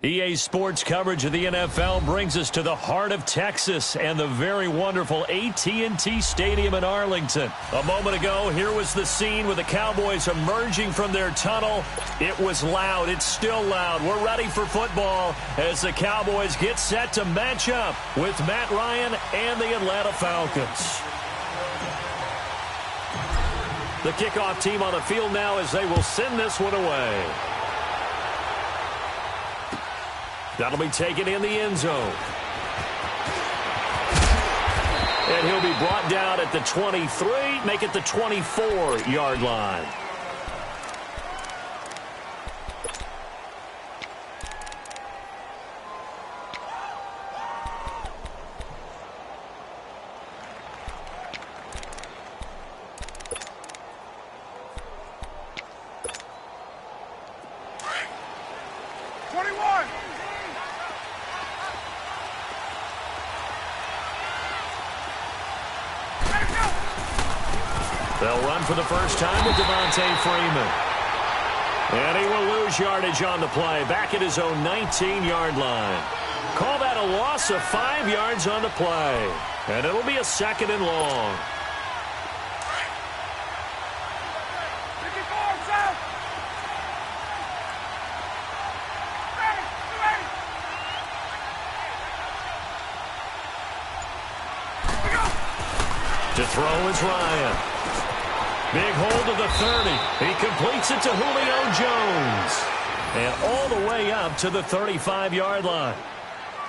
EA Sports coverage of the NFL brings us to the heart of Texas and the very wonderful AT&T Stadium in Arlington. A moment ago, here was the scene with the Cowboys emerging from their tunnel. It was loud. It's still loud. We're ready for football as the Cowboys get set to match up with Matt Ryan and the Atlanta Falcons. The kickoff team on the field now as they will send this one away. That'll be taken in the end zone. And he'll be brought down at the 23, make it the 24-yard line. They'll run for the first time with Devontae Freeman. And he will lose yardage on the play, back at his own 19-yard line. Call that a loss of 5 yards on the play. And it'll be a second and long. To throw is Ryan. Big hold of the 30. He completes it to Julio Jones. And all the way up to the 35-yard line.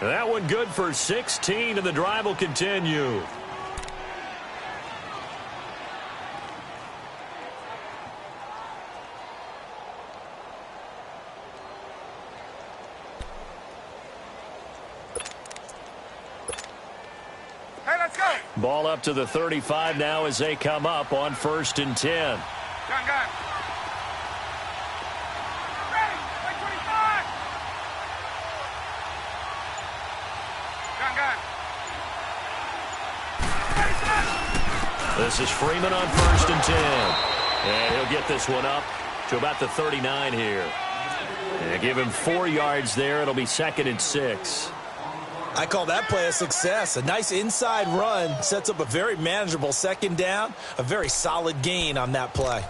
That one good for 16, and the drive will continue. Ball up to the 35 now as they come up on 1st and 10. Gun. Ready, 25. Gun. This is Freeman on 1st and 10. And he'll get this one up to about the 39 here. And give him 4 yards there. It'll be 2nd and 6. I call that play a success. A nice inside run sets up a very manageable 2nd down. A very solid gain on that play.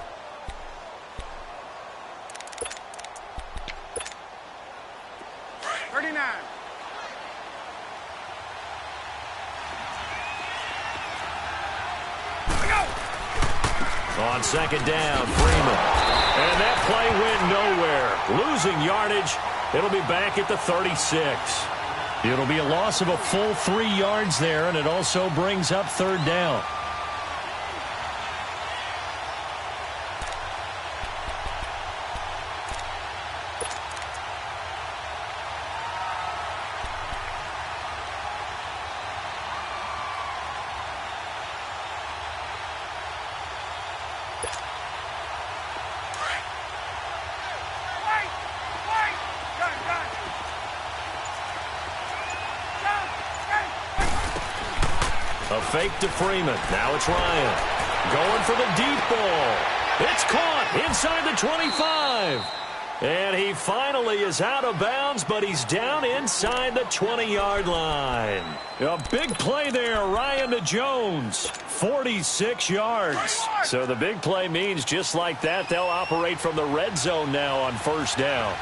On 2nd down, Freeman. And that play went nowhere. Losing yardage. It'll be back at the 36. It'll be a loss of a full 3 yards there, and it also brings up 3rd down. A fake to Freeman. Now it's Ryan. Going for the deep ball. It's caught inside the 25. And he finally is out of bounds, but he's down inside the 20-yard line. A big play there, Ryan to Jones. 46 yards. So the big play means just like that, they'll operate from the red zone now on 1st down.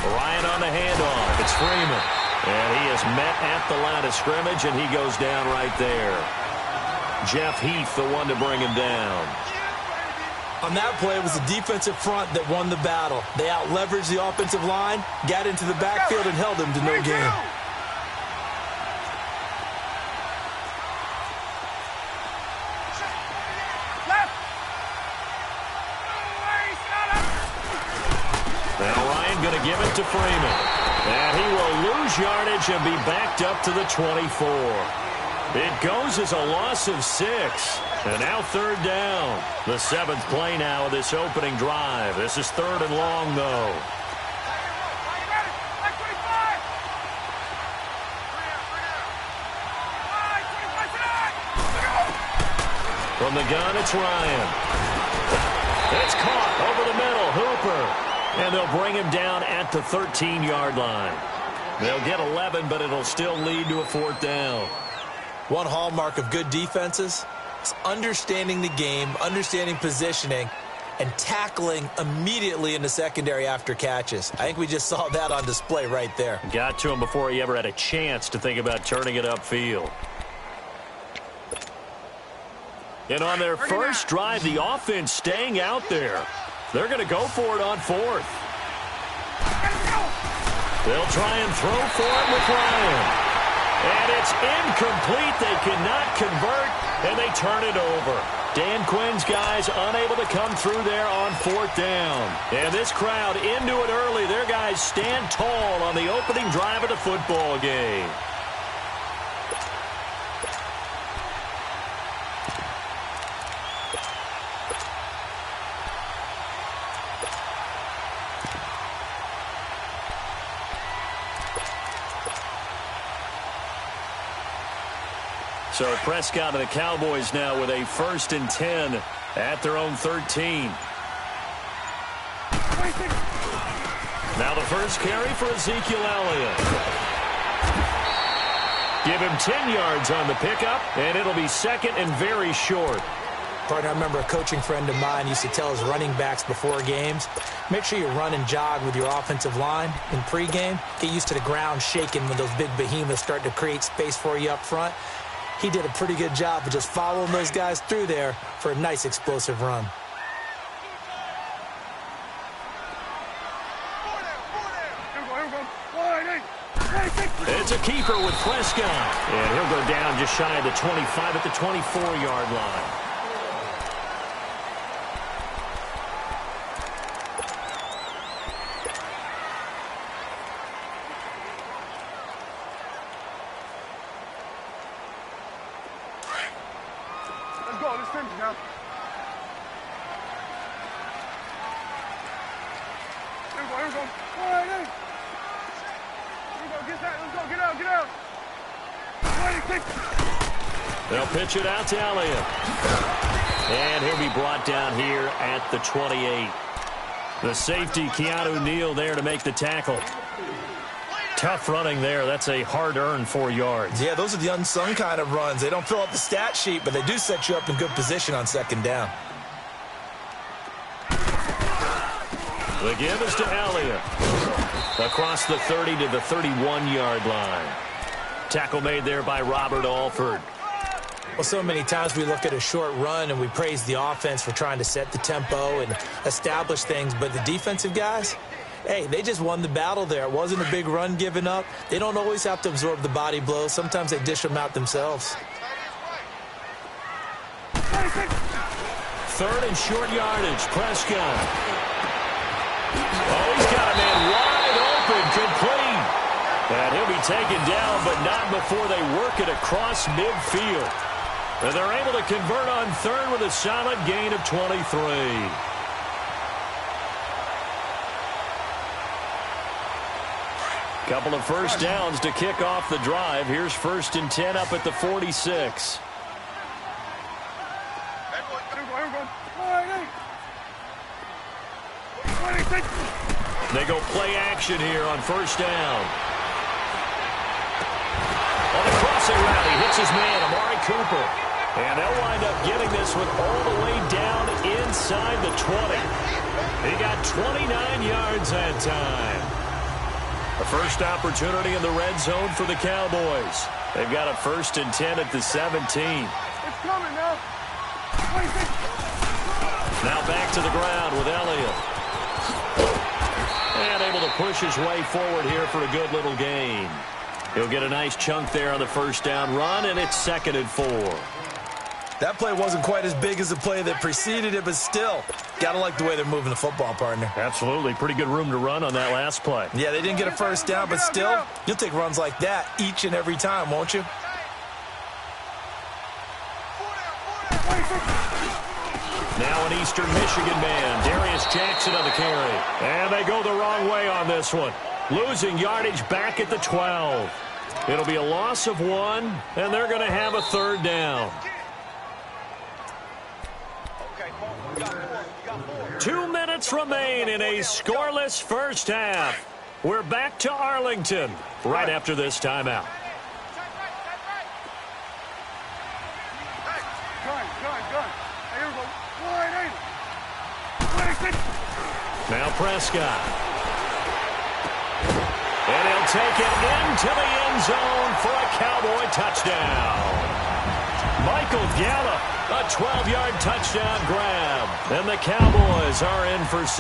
Ryan on the handoff. It's Freeman. And he is met at the line of scrimmage, and he goes down right there. Jeff Heath, the one to bring him down. On that play, it was the defensive front that won the battle. They out-leveraged the offensive line, got into the backfield, and held him to no gain. Now Ryan going to give it to Freeman. And he will lose yardage and be backed up to the 24. It goes as a loss of 6. And now 3rd down. The 7th play now of this opening drive. This is 3rd and long, though. From the gun, it's Ryan. It's caught over the middle. Hooper. And they'll bring him down at the 13-yard line. They'll get 11, but it'll still lead to a 4th down. One hallmark of good defenses is understanding the game, understanding positioning, and tackling immediately in the secondary after catches. I think we just saw that on display right there. Got to him before he ever had a chance to think about turning it upfield. And on their first drive, the offense staying out there. They're going to go for it on 4th. They'll try and throw for it with Ryan. And it's incomplete. They cannot convert, and they turn it over. Dan Quinn's guys unable to come through there on 4th down. And this crowd into it early. Their guys stand tall on the opening drive of the football game. So Prescott and the Cowboys now with a 1st and 10 at their own 13. Now the first carry for Ezekiel Elliott. Give him 10 yards on the pickup, and it'll be 2nd and very short. Partner, I remember a coaching friend of mine used to tell his running backs before games, make sure you run and jog with your offensive line in pregame. Get used to the ground shaking when those big behemoths start to create space for you up front. He did a pretty good job of just following those guys through there for a nice explosive run. It's a keeper with Prescott. And he'll go down just shy of the 25 at the 24-yard line. They'll pitch it out to Elliott. And he'll be brought down here at the 28. The safety, Keanu Neal, there to make the tackle. Tough running there. That's a hard-earned 4 yards. Yeah, those are the unsung kind of runs. They don't fill up the stat sheet, but they do set you up in good position on 2nd down. The give is to Elliott. Across the 30 to the 31-yard line. Tackle made there by Robert Alford. Well, so many times we look at a short run and we praise the offense for trying to set the tempo and establish things, but the defensive guys, hey, they just won the battle there. It wasn't a big run given up. They don't always have to absorb the body blows. Sometimes they dish them out themselves. 3rd and short yardage, Prescott. Oh, he's got a man wide open, complete. And he'll be taken down, but not before they work it across midfield. And they're able to convert on 3rd with a solid gain of 23. Couple of first downs to kick off the drive. Here's 1st and 10 up at the 46. They go play action here on 1st down. On the crossing route, he hits his man, Amari Cooper. And they'll wind up getting this one all the way down inside the 20. He got 29 yards that time. The first opportunity in the red zone for the Cowboys. They've got a 1st and 10 at the 17. It's coming now. Now back to the ground with Elliott. And able to push his way forward here for a good little gain. He'll get a nice chunk there on the 1st down run, and it's 2nd and 4. That play wasn't quite as big as the play that preceded it, but still, got to like the way they're moving the football, partner. Absolutely. Pretty good room to run on that last play. Yeah, they didn't get a 1st down, but still, you'll take runs like that each and every time, won't you? Now an Eastern Michigan man, Darius Jackson on the carry. And they go the wrong way on this one. Losing yardage back at the 12. It'll be a loss of 1, and they're going to have a 3rd down. 2 minutes remain in a scoreless first half. We're back to Arlington right after this timeout. Now Prescott. And he'll take it into the end zone for a Cowboy touchdown. Michael Gallup, a 12-yard touchdown grab. And the Cowboys are in for 6.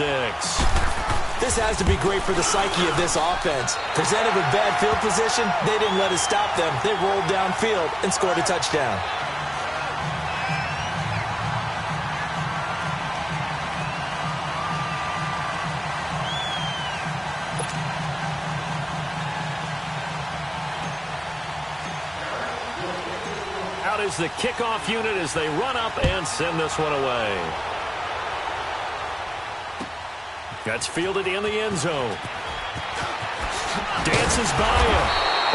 This has to be great for the psyche of this offense. Presented with bad field position, they didn't let it stop them. They rolled downfield and scored a touchdown. Out is the kickoff unit as they run up and send this one away. That's fielded in the end zone. Dances by him.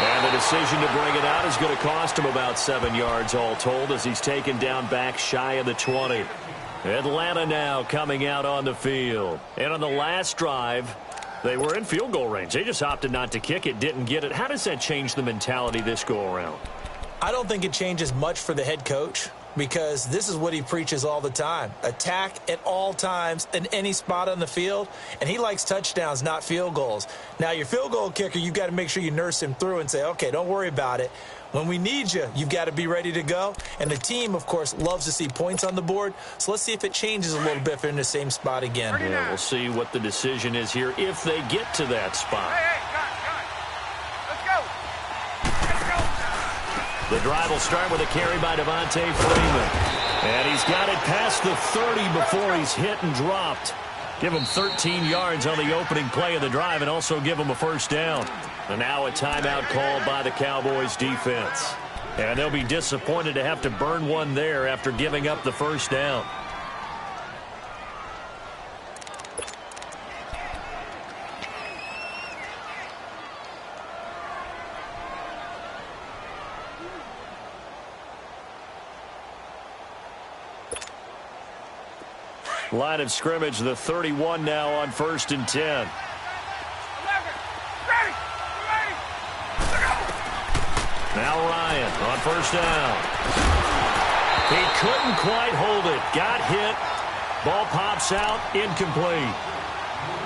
And the decision to bring it out is going to cost him about 7 yards all told as he's taken down back shy of the 20. Atlanta now coming out on the field. And on the last drive, they were in field goal range. They just opted not to kick it, didn't get it. How does that change the mentality this go around? I don't think it changes much for the head coach because this is what he preaches all the time. Attack at all times in any spot on the field, and he likes touchdowns, not field goals. Now, your field goal kicker, you've got to make sure you nurse him through and say, okay, don't worry about it. When we need you, you've got to be ready to go. And the team, of course, loves to see points on the board. So let's see if it changes a little bit if they're in the same spot again. Yeah, we'll see what the decision is here if they get to that spot. The drive will start with a carry by Devontae Freeman. And he's got it past the 30 before he's hit and dropped. Give him 13 yards on the opening play of the drive and also give him a first down. And now a timeout called by the Cowboys defense. And they'll be disappointed to have to burn one there after giving up the first down. Line of scrimmage, the 31 now on 1st and 10. Now Ryan on first down. He couldn't quite hold it. Got hit. Ball pops out. Incomplete.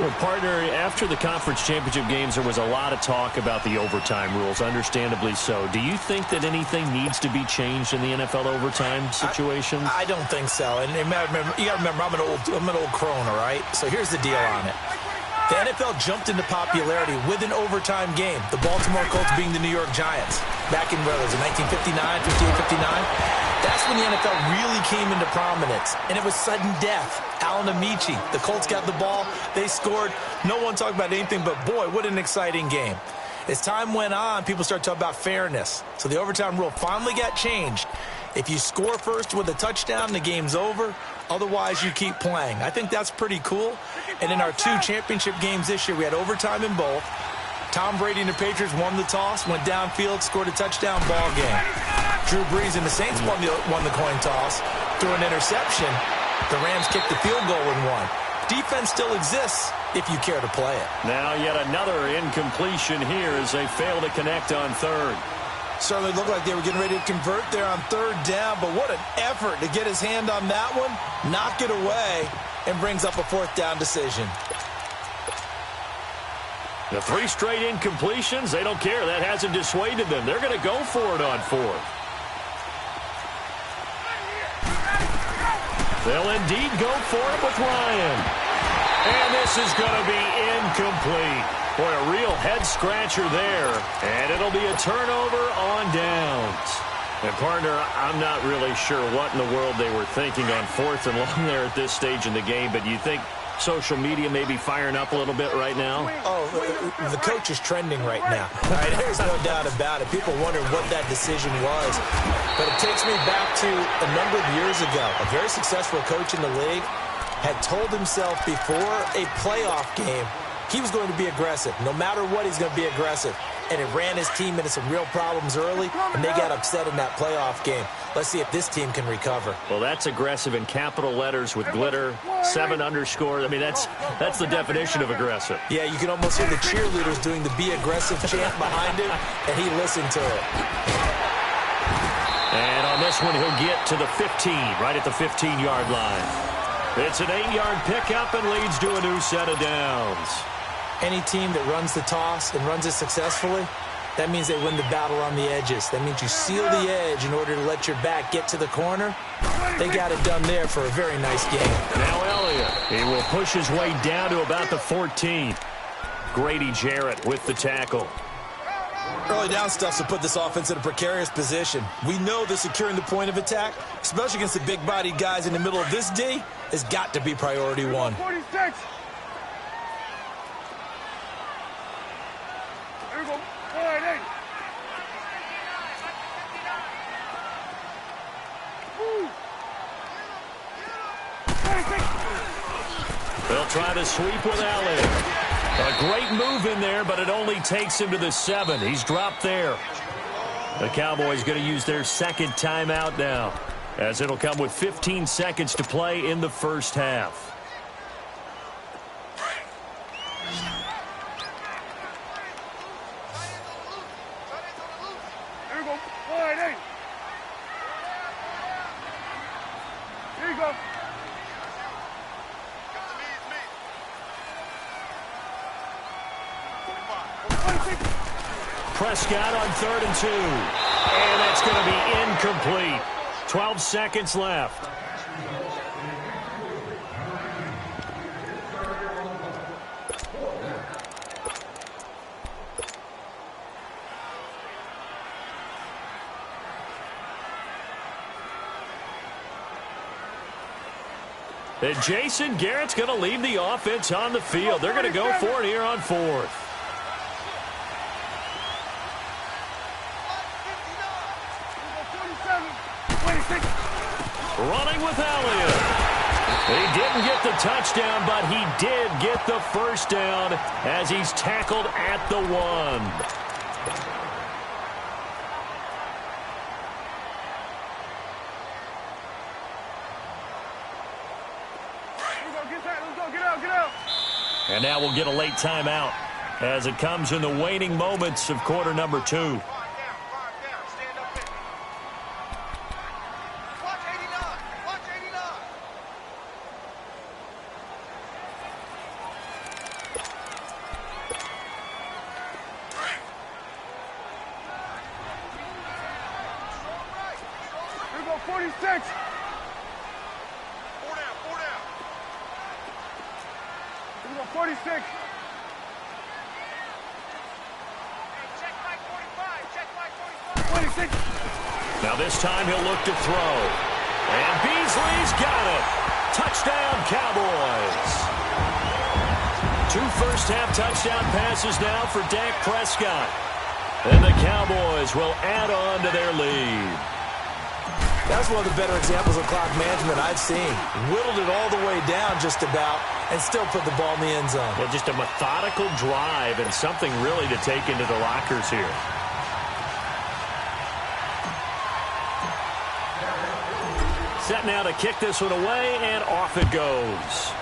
Well, partner, after the conference championship games, there was a lot of talk about the overtime rules, understandably so. Do you think that anything needs to be changed in the NFL overtime situation? I don't think so. And you got to remember, I'm an old crone, all right? So here's the deal on it. The NFL jumped into popularity with an overtime game. The Baltimore Colts being the New York Giants. Back in, what was it, 1959, 58, 59? That's when the NFL really came into prominence. And it was sudden death. Alan Amici, the Colts got the ball. They scored. No one talked about anything but, boy, what an exciting game. As time went on, people started talking about fairness. So the overtime rule finally got changed. If you score first with a touchdown, the game's over. Otherwise, you keep playing. I think that's pretty cool. And in our 2 championship games this year, we had overtime in both. Tom Brady and the Patriots won the toss, went downfield, scored a touchdown, ball game. Drew Brees and the Saints won the coin toss, threw an interception. The Rams kicked the field goal and won. Defense still exists if you care to play it. Now yet another incompletion here as they fail to connect on 3rd. Certainly looked like they were getting ready to convert there on 3rd down, but what an effort to get his hand on that one, knock it away, and brings up a 4th down decision. The 3 straight incompletions, they don't care. That hasn't dissuaded them. They're going to go for it on 4th. They'll indeed go for it with Ryan. And this is going to be incomplete. Boy, a real head-scratcher there. And it'll be a turnover on downs. And, partner, I'm not really sure what in the world they were thinking on 4th and long there at this stage in the game, but you think social media may be firing up a little bit right now? Oh, the coach is trending right now. Right? There's no doubt about it. People wondering what that decision was. But it takes me back to a number of years ago. A very successful coach in the league had told himself before a playoff game he was going to be aggressive. No matter what, he's going to be aggressive. and it ran his team into some real problems early, and they got upset in that playoff game. Let's see if this team can recover. Well, that's aggressive in capital letters with glitter, 7 underscore. I mean, that's the definition of aggressive. Yeah, you can almost hear the cheerleaders doing the "Be Aggressive" chant behind him, and he listened to it. And on this one, he'll get to the 15, right at the 15-yard line. It's an 8-yard pickup and leads to a new set of downs. Any team that runs the toss and runs it successfully, that means they win the battle on the edges. That means you seal the edge in order to let your back get to the corner. They got it done there for a very nice game. Now Elliott, he will push his way down to about the 14. Grady Jarrett with the tackle. Early down stuff to put this offense in a precarious position. We know that securing the point of attack, especially against the big-bodied guys in the middle of this D, has got to be priority one. 46. Here we go. 48. Woo. 26. They'll try to sweep with Elliott. A great move in there, but it only takes him to the 7. He's dropped there. The Cowboys going to use their second timeout now, as it'll come with 15 seconds to play in the first half. Here we go. 48. Here you go. Prescott on 3rd and 2. And that's going to be incomplete. 12 seconds left. And Jason Garrett's going to leave the offense on the field. They're going to go for it here on 4th. Running with Elliott. He didn't get the touchdown, but he did get the first down as he's tackled at the 1. Get out. And now we'll get a late timeout as it comes in the waning moments of quarter number 2. Here we go. 46. 46. Check back 45. 26. Now this time he'll look to throw. And Beasley's got it. Touchdown, Cowboys. 2 first-half touchdown passes now for Dak Prescott. And the Cowboys will add on to their lead. That's one of the better examples of clock management I've seen. Whittled it all the way down just about and still put the ball in the end zone. Yeah, just a methodical drive and something really to take into the lockers here. Set now to kick this one away, and off it goes.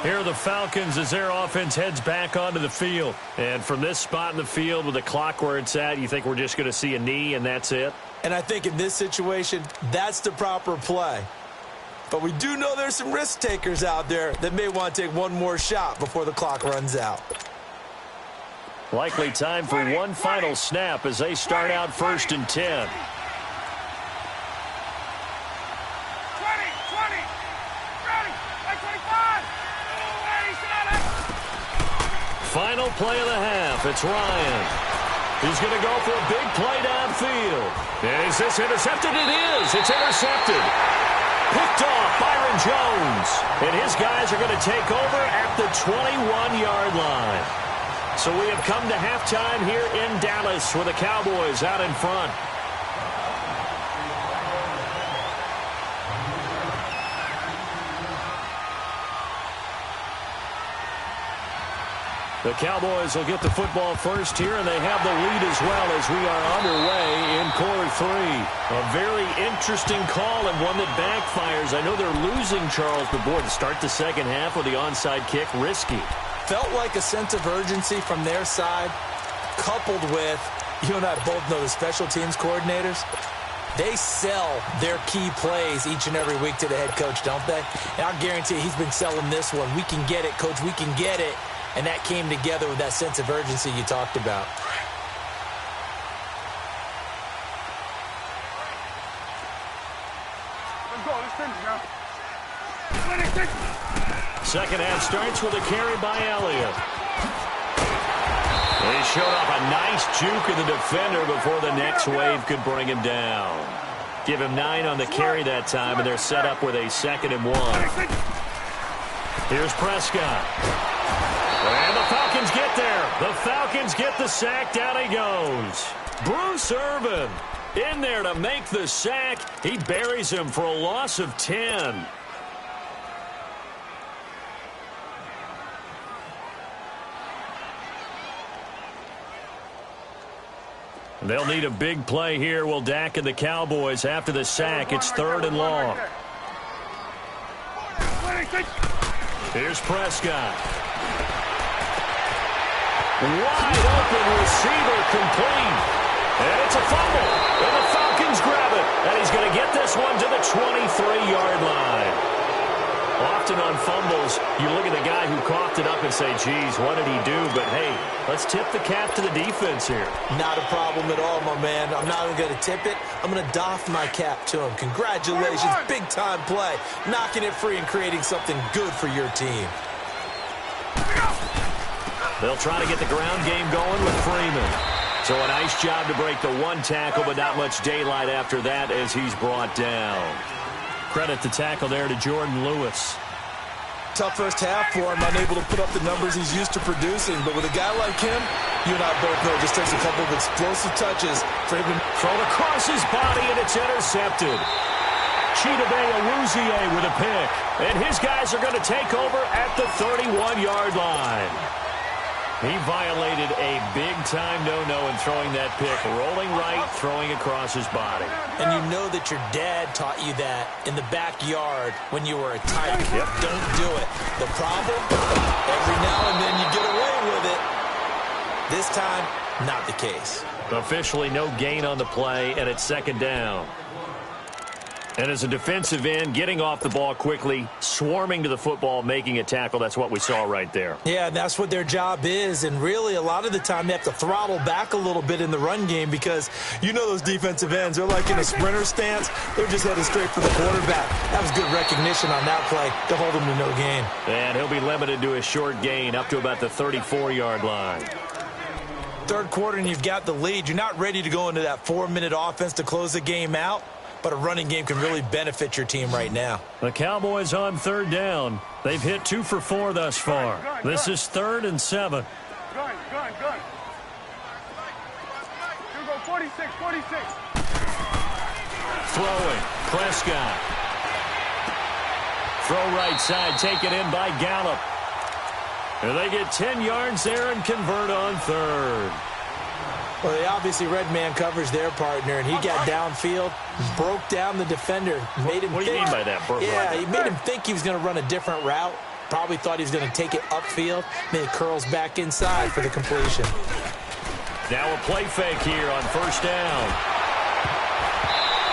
Here are the Falcons as their offense heads back onto the field. And from this spot in the field with the clock where it's at, you think we're just going to see a knee and that's it? And I think in this situation, that's the proper play. But we do know there's some risk takers out there that may want to take one more shot before the clock runs out. Likely time for one final snap as they start out 1st and 10. Final play of the half. It's Ryan. He's going to go for a big play downfield. And is this intercepted? It is. It's intercepted. Picked off Byron Jones. And his guys are going to take over at the 21-yard line. So we have come to halftime here in Dallas with the Cowboys out in front. The Cowboys will get the football first here, and they have the lead as well as we are underway in quarter 3. A very interesting call and one that backfires. I know they're losing, Charles, but boy, to start the second half with the onside kick, risky. Felt like a sense of urgency from their side, coupled with, you and I both know the special teams coordinators, they sell their key plays each and every week to the head coach, don't they? And I'll guarantee you he's been selling this one. We can get it, coach, we can get it. And that came together with that sense of urgency you talked about. Let's go. Let's finish now. 26. Second half starts with a carry by Elliott. He showed off a nice juke of the defender before the next wave could bring him down. Give him 9 on the carry that time, and they're set up with a 2nd and 1. Here's Prescott. And the Falcons get there. The Falcons get the sack. Down he goes. Bruce Irvin in there to make the sack. He buries him for a loss of 10. They'll need a big play here. Will Dak and the Cowboys after the sack. It's 3rd and long. Here's Prescott. Wide open receiver complete. And it's a fumble. And the Falcons grab it. And he's going to get this one to the 23-yard line. Often on fumbles, you look at the guy who coughed it up and say, geez, what did he do? But, hey, let's tip the cap to the defense here. Not a problem at all, my man. I'm not even going to tip it. I'm going to doff my cap to him. Congratulations. Big-time play. Knocking it free and creating something good for your team. They'll try to get the ground game going with Freeman. So a nice job to break the 1 tackle, but not much daylight after that as he's brought down. Credit the tackle there to Jordan Lewis. Tough first half for him, unable to put up the numbers he's used to producing. But with a guy like him, you and I both know it just takes a couple of explosive touches for him to throw across his body, and it's intercepted. Chidobe Awuzie with a pick. And his guys are going to take over at the 31-yard line. He violated a big-time no-no in throwing that pick. Rolling right, throwing across his body. And you know that your dad taught you that in the backyard when you were a tight. Yep. Don't do it. The problem, every now and then you get away with it. This time, not the case. Officially no gain on the play, and it's 2nd down. And as a defensive end, getting off the ball quickly, swarming to the football, making a tackle, that's what we saw right there. Yeah, that's what their job is. And really, a lot of the time, they have to throttle back a little bit in the run game because you know those defensive ends, they're like in a sprinter stance. They're just headed straight for the quarterback. That was good recognition on that play to hold him to no gain. And he'll be limited to a short gain up to about the 34-yard line. 3rd quarter, and you've got the lead. You're not ready to go into that 4-minute offense to close the game out. But a running game can really benefit your team right now. The Cowboys on 3rd down. They've hit 2 for 4 thus far. This is 3rd and 7. Gun. Here we go, 46. Throwing. Prescott. Throw right side, taken in by Gallup. And they get 10 yards there and convert on 3rd. Well, they obviously red man coverage their partner, and he got downfield, broke down the defender, made him What do you mean by that? Yeah, he made him think he was going to run a different route. Probably thought he was going to take it upfield. Then he curls back inside for the completion. Now a play fake here on 1st down.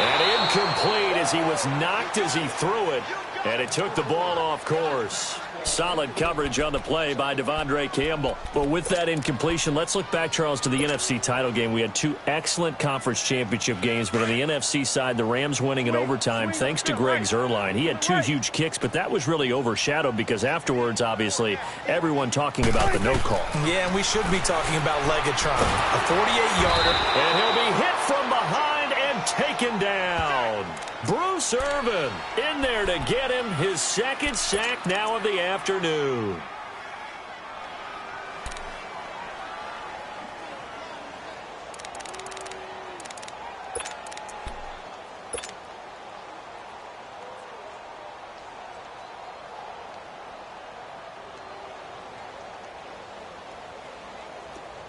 And incomplete as he was knocked as he threw it, and it took the ball off course. Solid coverage on the play by Devondre Campbell. But with that incompletion, let's look back, Charles, to the NFC title game. We had 2 excellent conference championship games, but on the NFC side, the Rams winning in overtime thanks to Greg Zuerlein. He had 2 huge kicks, but that was really overshadowed because afterwards, obviously, everyone talking about the no call. Yeah, and we should be talking about Legatron, a 48-yarder. And he'll be hit from behind and taken down. Bruce Irvin in there to get him his 2nd sack now of the afternoon.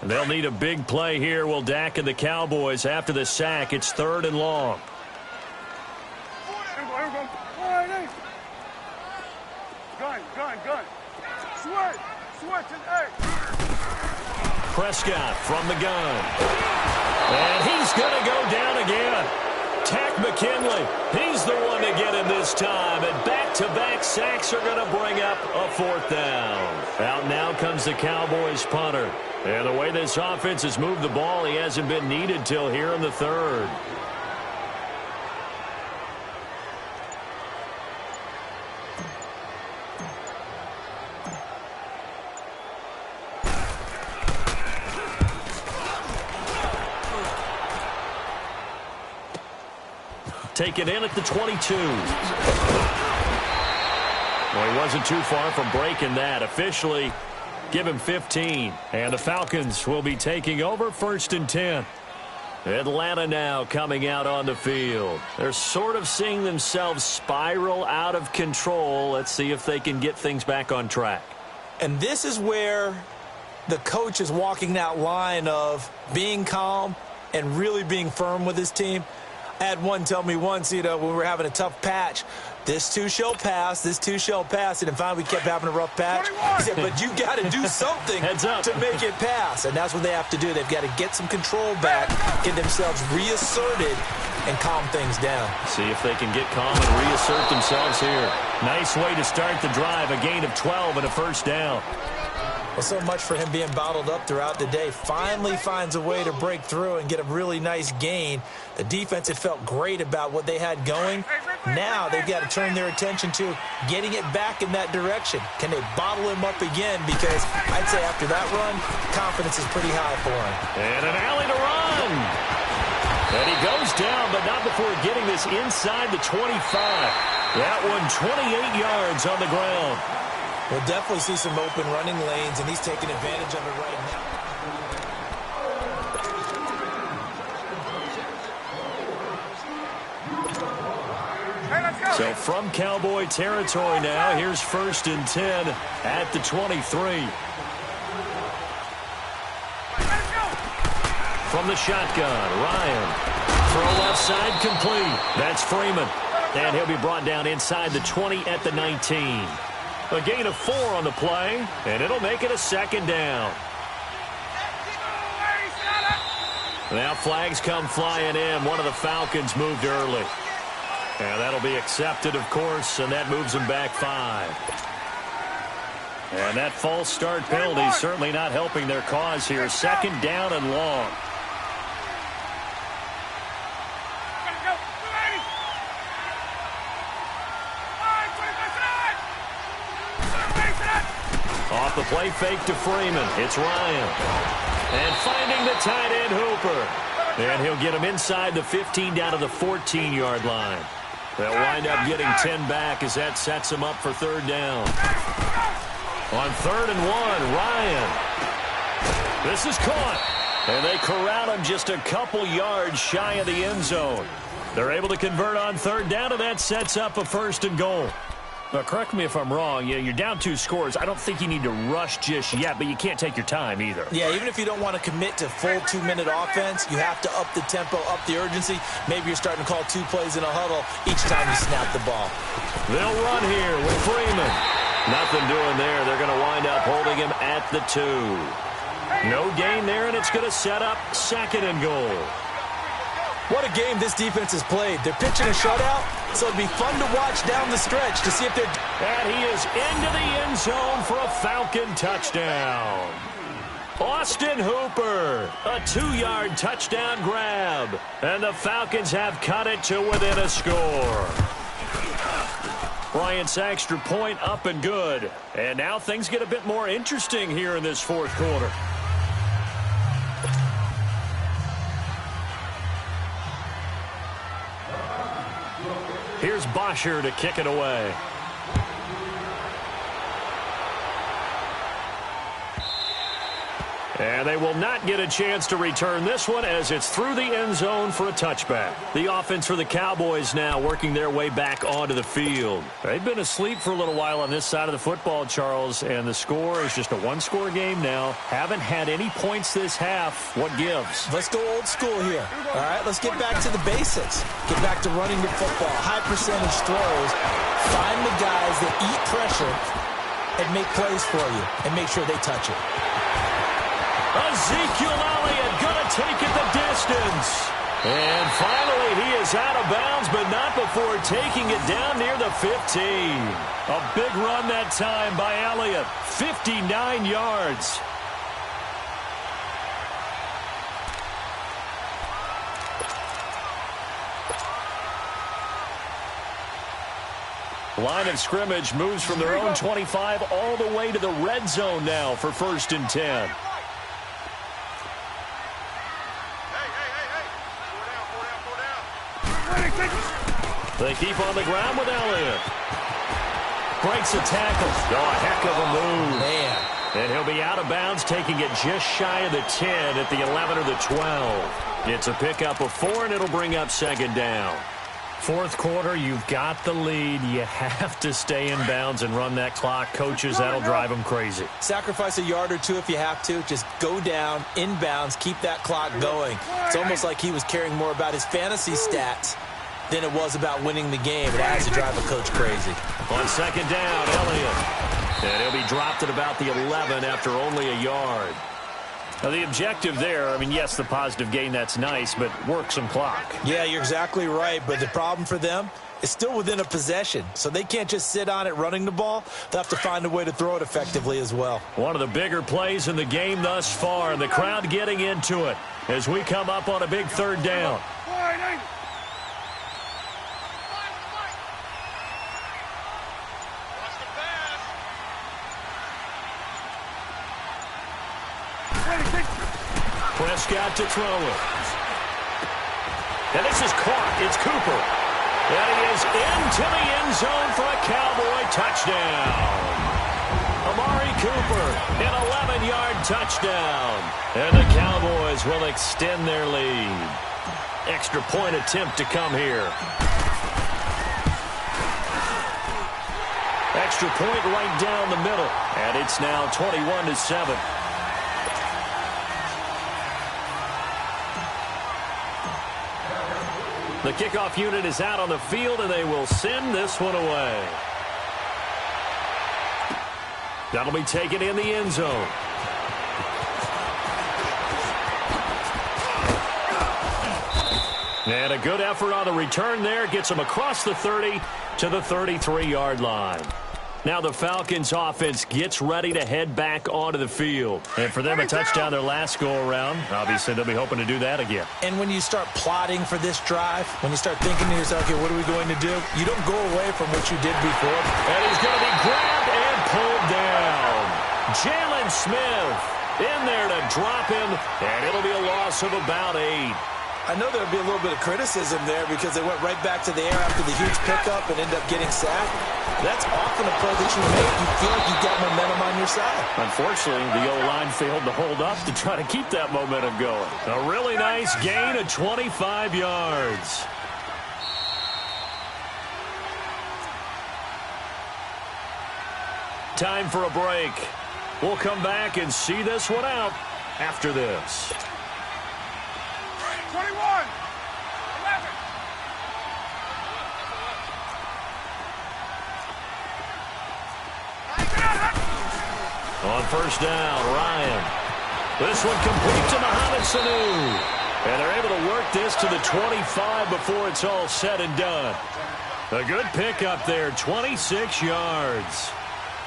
They'll need a big play here. Will Dak and the Cowboys after the sack. It's 3rd and long. Here we go. All right, hey. Gun. Switch, hey. Prescott from the gun. And he's going to go down again. Tack McKinley, he's the one to get him this time. And back-to-back sacks are going to bring up a 4th down. Out now comes the Cowboys punter. And the way this offense has moved the ball, he hasn't been needed till here in the 3rd. Taken in at the 22. Well, he wasn't too far from breaking that. Officially, give him 15. And the Falcons will be taking over 1st and 10. Atlanta now coming out on the field. They're sort of seeing themselves spiral out of control. Let's see if they can get things back on track. And this is where the coach is walking that line of being calm and really being firm with his team. I had one tell me once, when we were having a tough patch, this too shall pass, and finally we kept having a rough patch. He said, but you got to do something to make it pass, and that's what they have to do. They've got to get some control back, get themselves reasserted, and calm things down. See if they can get calm and reassert themselves here. Nice way to start the drive, a gain of 12 and a 1st down. Well, so much for him being bottled up throughout the day. Finally finds a way to break through and get a really nice gain. The defense had felt great about what they had going. Now they've got to turn their attention to getting it back in that direction. Can they bottle him up again? Because I'd say after that run, confidence is pretty high for him. And an alley to run. And he goes down, but not before getting this inside the 25. That one 28 yards on the ground. We'll definitely see some open running lanes, and he's taking advantage of it right now. Hey, let's go. So from Cowboy territory now, here's 1st and 10 at the 23. Let's go. From the shotgun, Ryan. Throw left side complete. That's Freeman. And he'll be brought down inside the 20 at the 19. A gain of 4 on the play, and it'll make it a 2nd down. Now flags come flying in. One of the Falcons moved early. And that'll be accepted, of course, and that moves them back 5. And that false start penalty certainly not helping their cause here. 2nd down and long. Off the play fake to Freeman. It's Ryan. And finding the tight end Hooper. And he'll get him inside the 15 down to the 14-yard line. They'll wind up getting 10 back as that sets him up for 3rd down. On 3rd and 1, Ryan. This is caught. And they corral him just a couple yards shy of the end zone. They're able to convert on 3rd down, and that sets up a 1st and goal. Now, correct me if I'm wrong. You're down 2 scores. I don't think you need to rush just yet, but you can't take your time either. Yeah, even if you don't want to commit to full 2-minute offense, you have to up the tempo, up the urgency. Maybe you're starting to call 2 plays in a huddle each time you snap the ball. They'll run here with Freeman. Nothing doing there. They're going to wind up holding him at the 2. No gain there, and it's going to set up 2nd and goal. What a game this defense has played. They're pitching a shutout, so it'd be fun to watch down the stretch to see if they're... And he is into the end zone for a Falcon touchdown. Austin Hooper, a 2-yard touchdown grab. And the Falcons have cut it to within a score. Bryant's extra point up and good. And now things get a bit more interesting here in this 4th quarter. Here's Bosher to kick it away. And they will not get a chance to return this one as it's through the end zone for a touchback. The offense for the Cowboys now working their way back onto the field. They've been asleep for a little while on this side of the football, Charles, and the score is just a one-score game now. Haven't had any points this half. What gives? Let's go old school here. All right, let's get back to the basics. Get back to running the football, high percentage throws. Find the guys that eat pressure and make plays for you and make sure they touch it. Ezekiel Elliott gonna take it the distance. And finally he is out of bounds, but not before taking it down near the 15. A big run that time by Elliott. 59 yards. Line of scrimmage moves from their own 25 all the way to the red zone now for 1st and 10. They keep on the ground with Elliott. Breaks a tackle. Oh, a heck of a move. Man. And he'll be out of bounds, taking it just shy of the 10 at the 11 or the 12. It's a pickup of 4, and it'll bring up 2nd down. 4th quarter, you've got the lead. You have to stay in bounds and run that clock. Coaches, that'll drive them crazy. Sacrifice a yard or two if you have to. Just go down, in bounds, keep that clock going. It's almost like he was caring more about his fantasy stats than it was about winning the game. It has to drive a coach crazy. On 2nd down, Elliott. And he'll be dropped at about the 11 after only a yard. Now, the objective there, I mean, yes, the positive gain, that's nice, but work some clock. Yeah, you're exactly right, but the problem for them is still within a possession, so they can't just sit on it running the ball. They'll have to find a way to throw it effectively as well. One of the bigger plays in the game thus far, and the crowd getting into it as we come up on a big 3rd down. Prescott to throw it. And this is caught. It's Cooper. And he is into the end zone for a Cowboy touchdown. Amari Cooper, an 11-yard touchdown. And the Cowboys will extend their lead. Extra point attempt to come here. Extra point right down the middle. And it's now 21-7. The kickoff unit is out on the field, and they will send this one away. That'll be taken in the end zone. And a good effort on the return there. Gets them across the 30 to the 33-yard line. Now the Falcons offense gets ready to head back onto the field. And for them, a touchdown their last go-around. Obviously, they'll be hoping to do that again. And when you start plotting for this drive, when you start thinking to yourself, okay, what are we going to do? You don't go away from what you did before. And he's going to be grabbed and pulled down. Jalen Smith in there to drop him, and it'll be a loss of about 8. I know there'll be a little bit of criticism there because they went right back to the air after the huge pickup and end up getting sacked. That's often a play that you make. You feel like you've got momentum on your side. Unfortunately, the O-line failed to hold up to try to keep that momentum going. A really nice gain of 25 yards. Time for a break. We'll come back and see this one out after this. 21, 11. On 1st down, Ryan. This one complete to Mohamed Sanu. And they're able to work this to the 25 before it's all said and done. A good pickup there, 26 yards.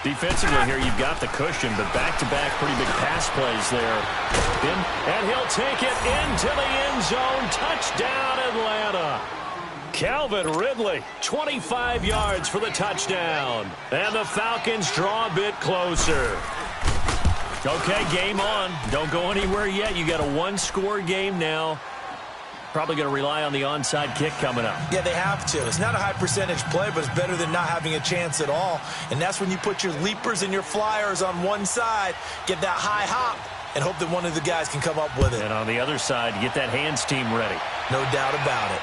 Defensively here, you've got the cushion, but back-to-back pretty big pass plays there. And he'll take it into the end zone. Touchdown, Atlanta. Calvin Ridley, 25 yards for the touchdown. And the Falcons draw a bit closer. Okay, game on. Don't go anywhere yet. You got a one-score game now. Probably going to rely on the onside kick coming up. Yeah, they have to. It's not a high percentage play, but it's better than not having a chance at all. And that's when you put your leapers and your flyers on one side, get that high hop, and hope that one of the guys can come up with it. And on the other side, get that hands team ready. No doubt about it.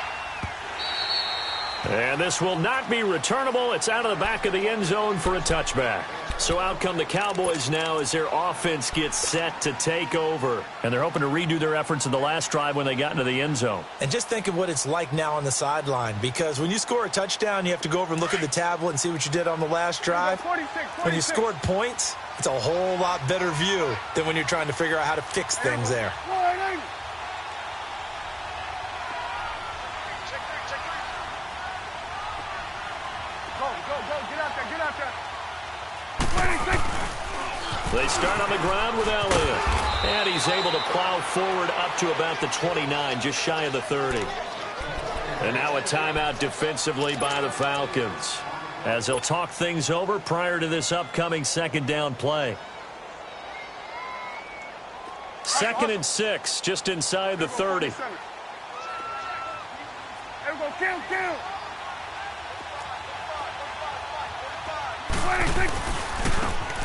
And this will not be returnable. It's out of the back of the end zone for a touchback. So out come the Cowboys now as their offense gets set to take over. And they're hoping to redo their efforts in the last drive when they got into the end zone. And just think of what it's like now on the sideline, because when you score a touchdown, you have to go over and look at the tablet and see what you did on the last drive. 46. When you scored points, it's a whole lot better view than when you're trying to figure out how to fix things there. They start on the ground with Elliott. And he's able to plow forward up to about the 29, just shy of the 30. And now a timeout defensively by the Falcons, as they'll talk things over prior to this upcoming second down play. 2nd and 6, just inside the 30.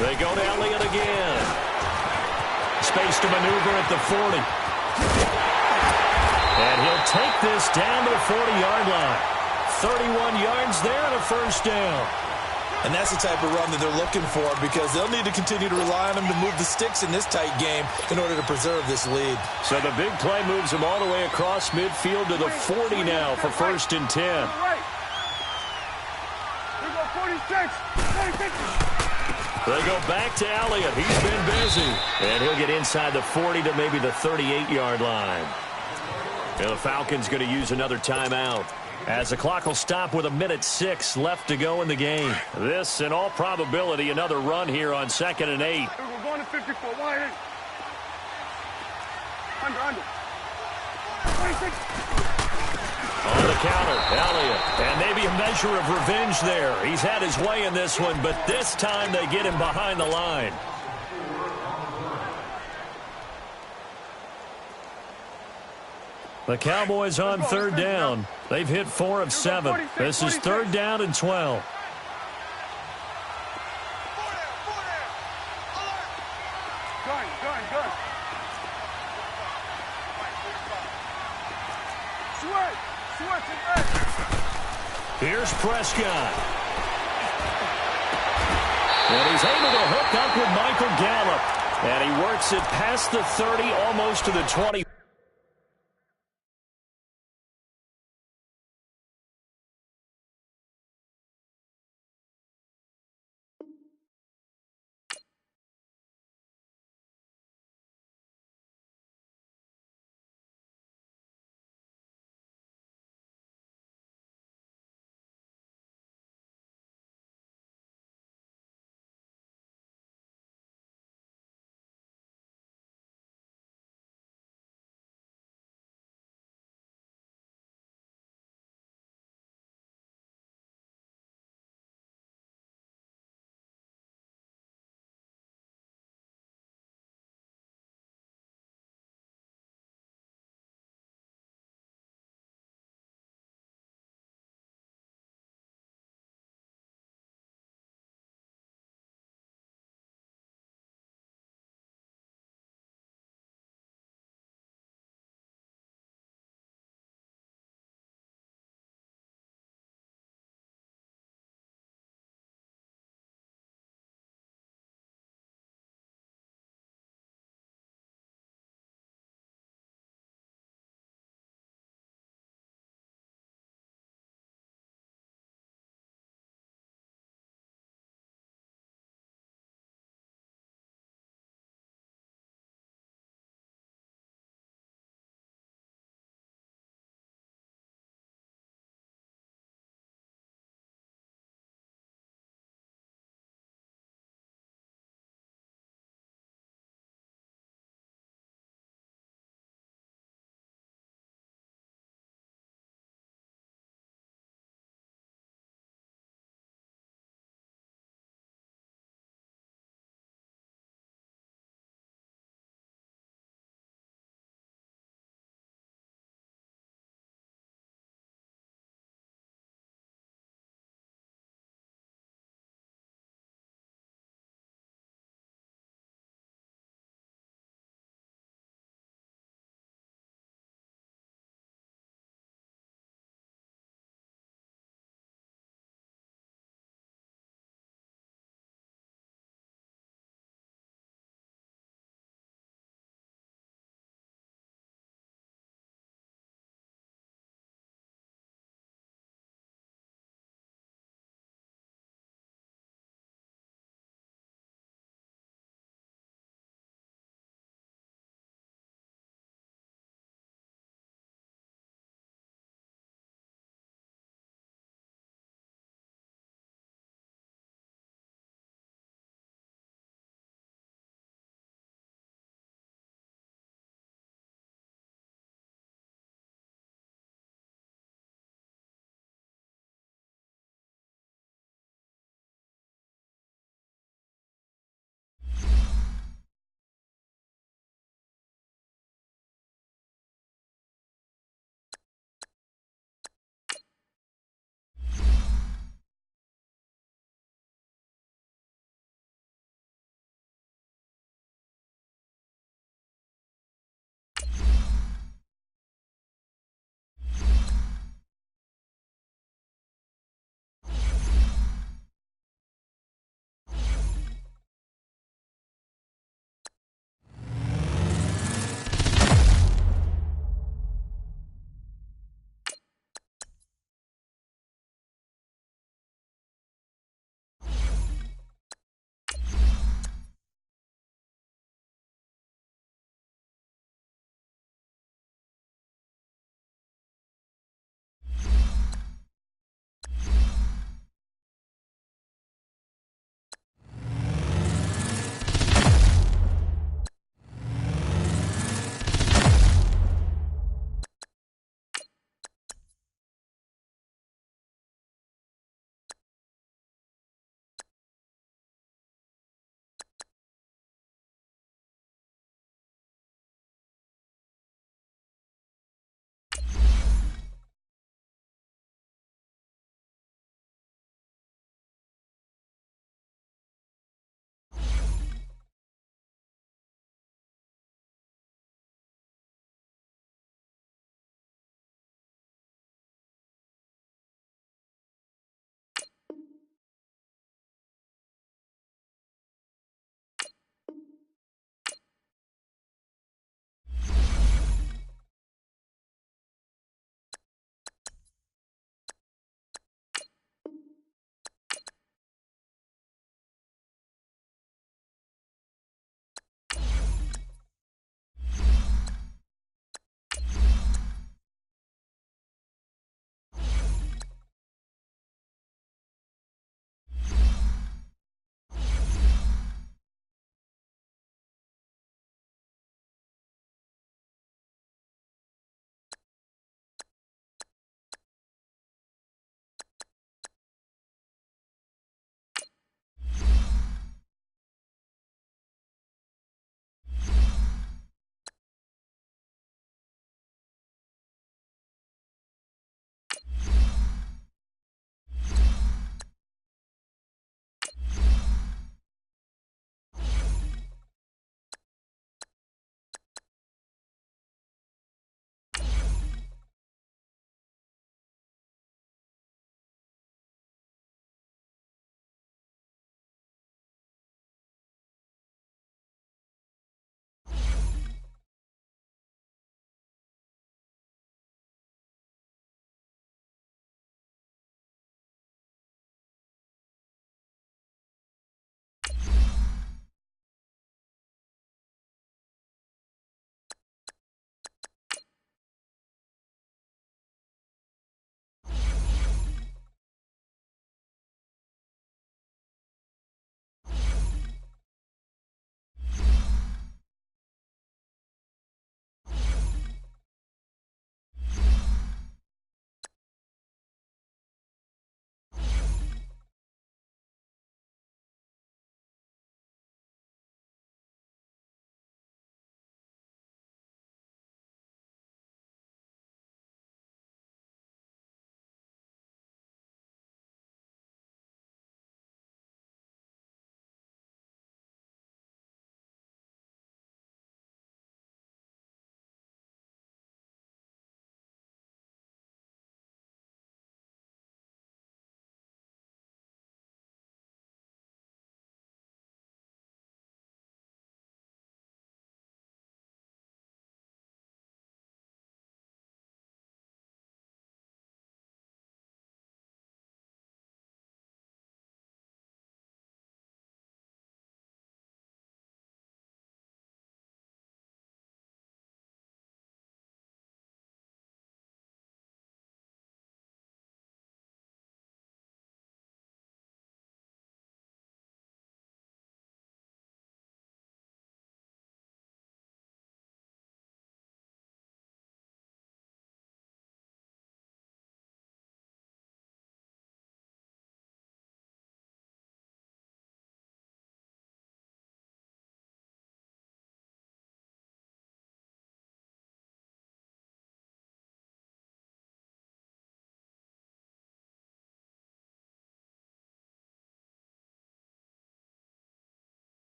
They go to Elliott again. Space to maneuver at the 40. And he'll take this down to the 40-yard line. 31 yards there and a first down. And that's the type of run that they're looking for, because they'll need to continue to rely on him to move the sticks in this tight game in order to preserve this lead. So the big play moves him all the way across midfield to the 40 now for 1st and 10. Here we go, 46. 46. They go back to Elliott. He's been busy. And he'll get inside the 40 to maybe the 38-yard line. And the Falcons going to use another timeout, as the clock will stop with 1:06 left to go in the game. This, in all probability, another run here on 2nd and 8. We're going to 54. Wide. Under. 26. On the counter, Elliott. And maybe a measure of revenge there. He's had his way in this one, but this time they get him behind the line. The Cowboys on 3rd down. They've hit 4 of 7. This is 3rd down and 12. Gun. Switch. Here's Prescott. And he's able to hook up with Michael Gallup. And he works it past the 30, almost to the 20.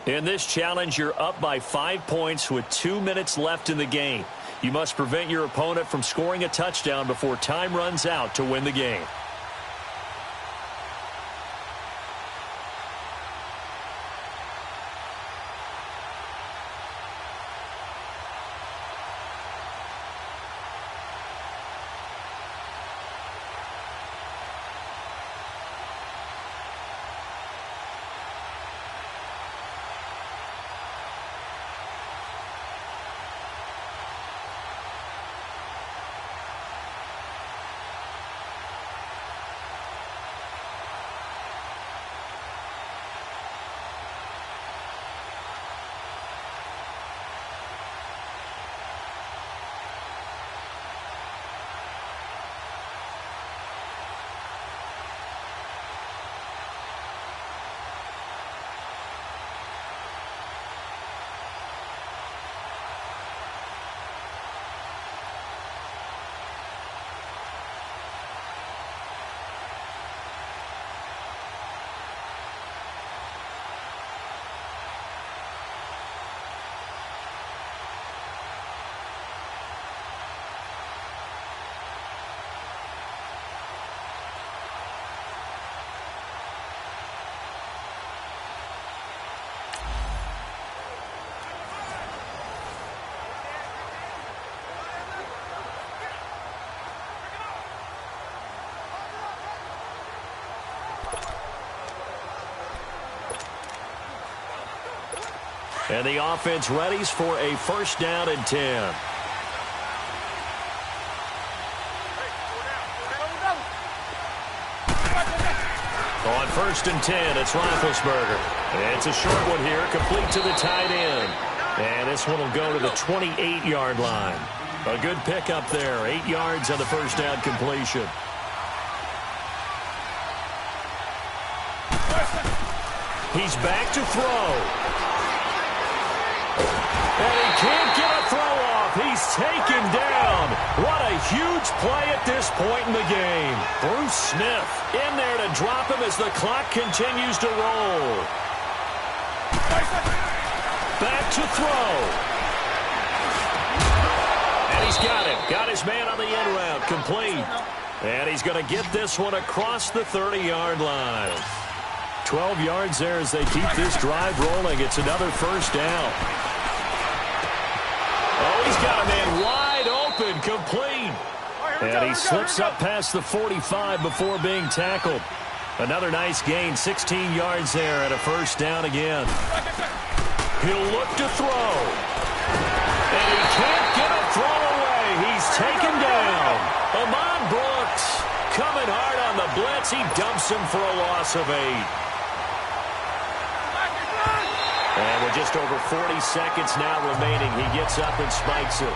In this challenge, you're up by 5 points with 2 minutes left in the game. You must prevent your opponent from scoring a touchdown before time runs out to win the game. And the offense readies for a first down and 10. On first and 10, it's Roethlisberger. It's a short one here, complete to the tight end. And this one will go to the 28-yard line. A good pickup there, 8 yards on the first down completion. He's back to throw. And he can't get a throw off. He's taken down. What a huge play at this point in the game. Bruce Smith in there to drop him as the clock continues to roll. Back to throw. And he's got it. Got his man on the end route. Complete. And he's going to get this one across the 30-yard line. 12 yards there as they keep this drive rolling. It's another first down. Oh, he's got a man wide open, complete. And he slips up past the 45 before being tackled. Another nice gain, 16 yards there and a first down again. He'll look to throw. And he can't get a throw away. He's taken down. Amon Brooks coming hard on the blitz. He dumps him for a loss of 8. And with just over 40 seconds now remaining, he gets up and spikes it.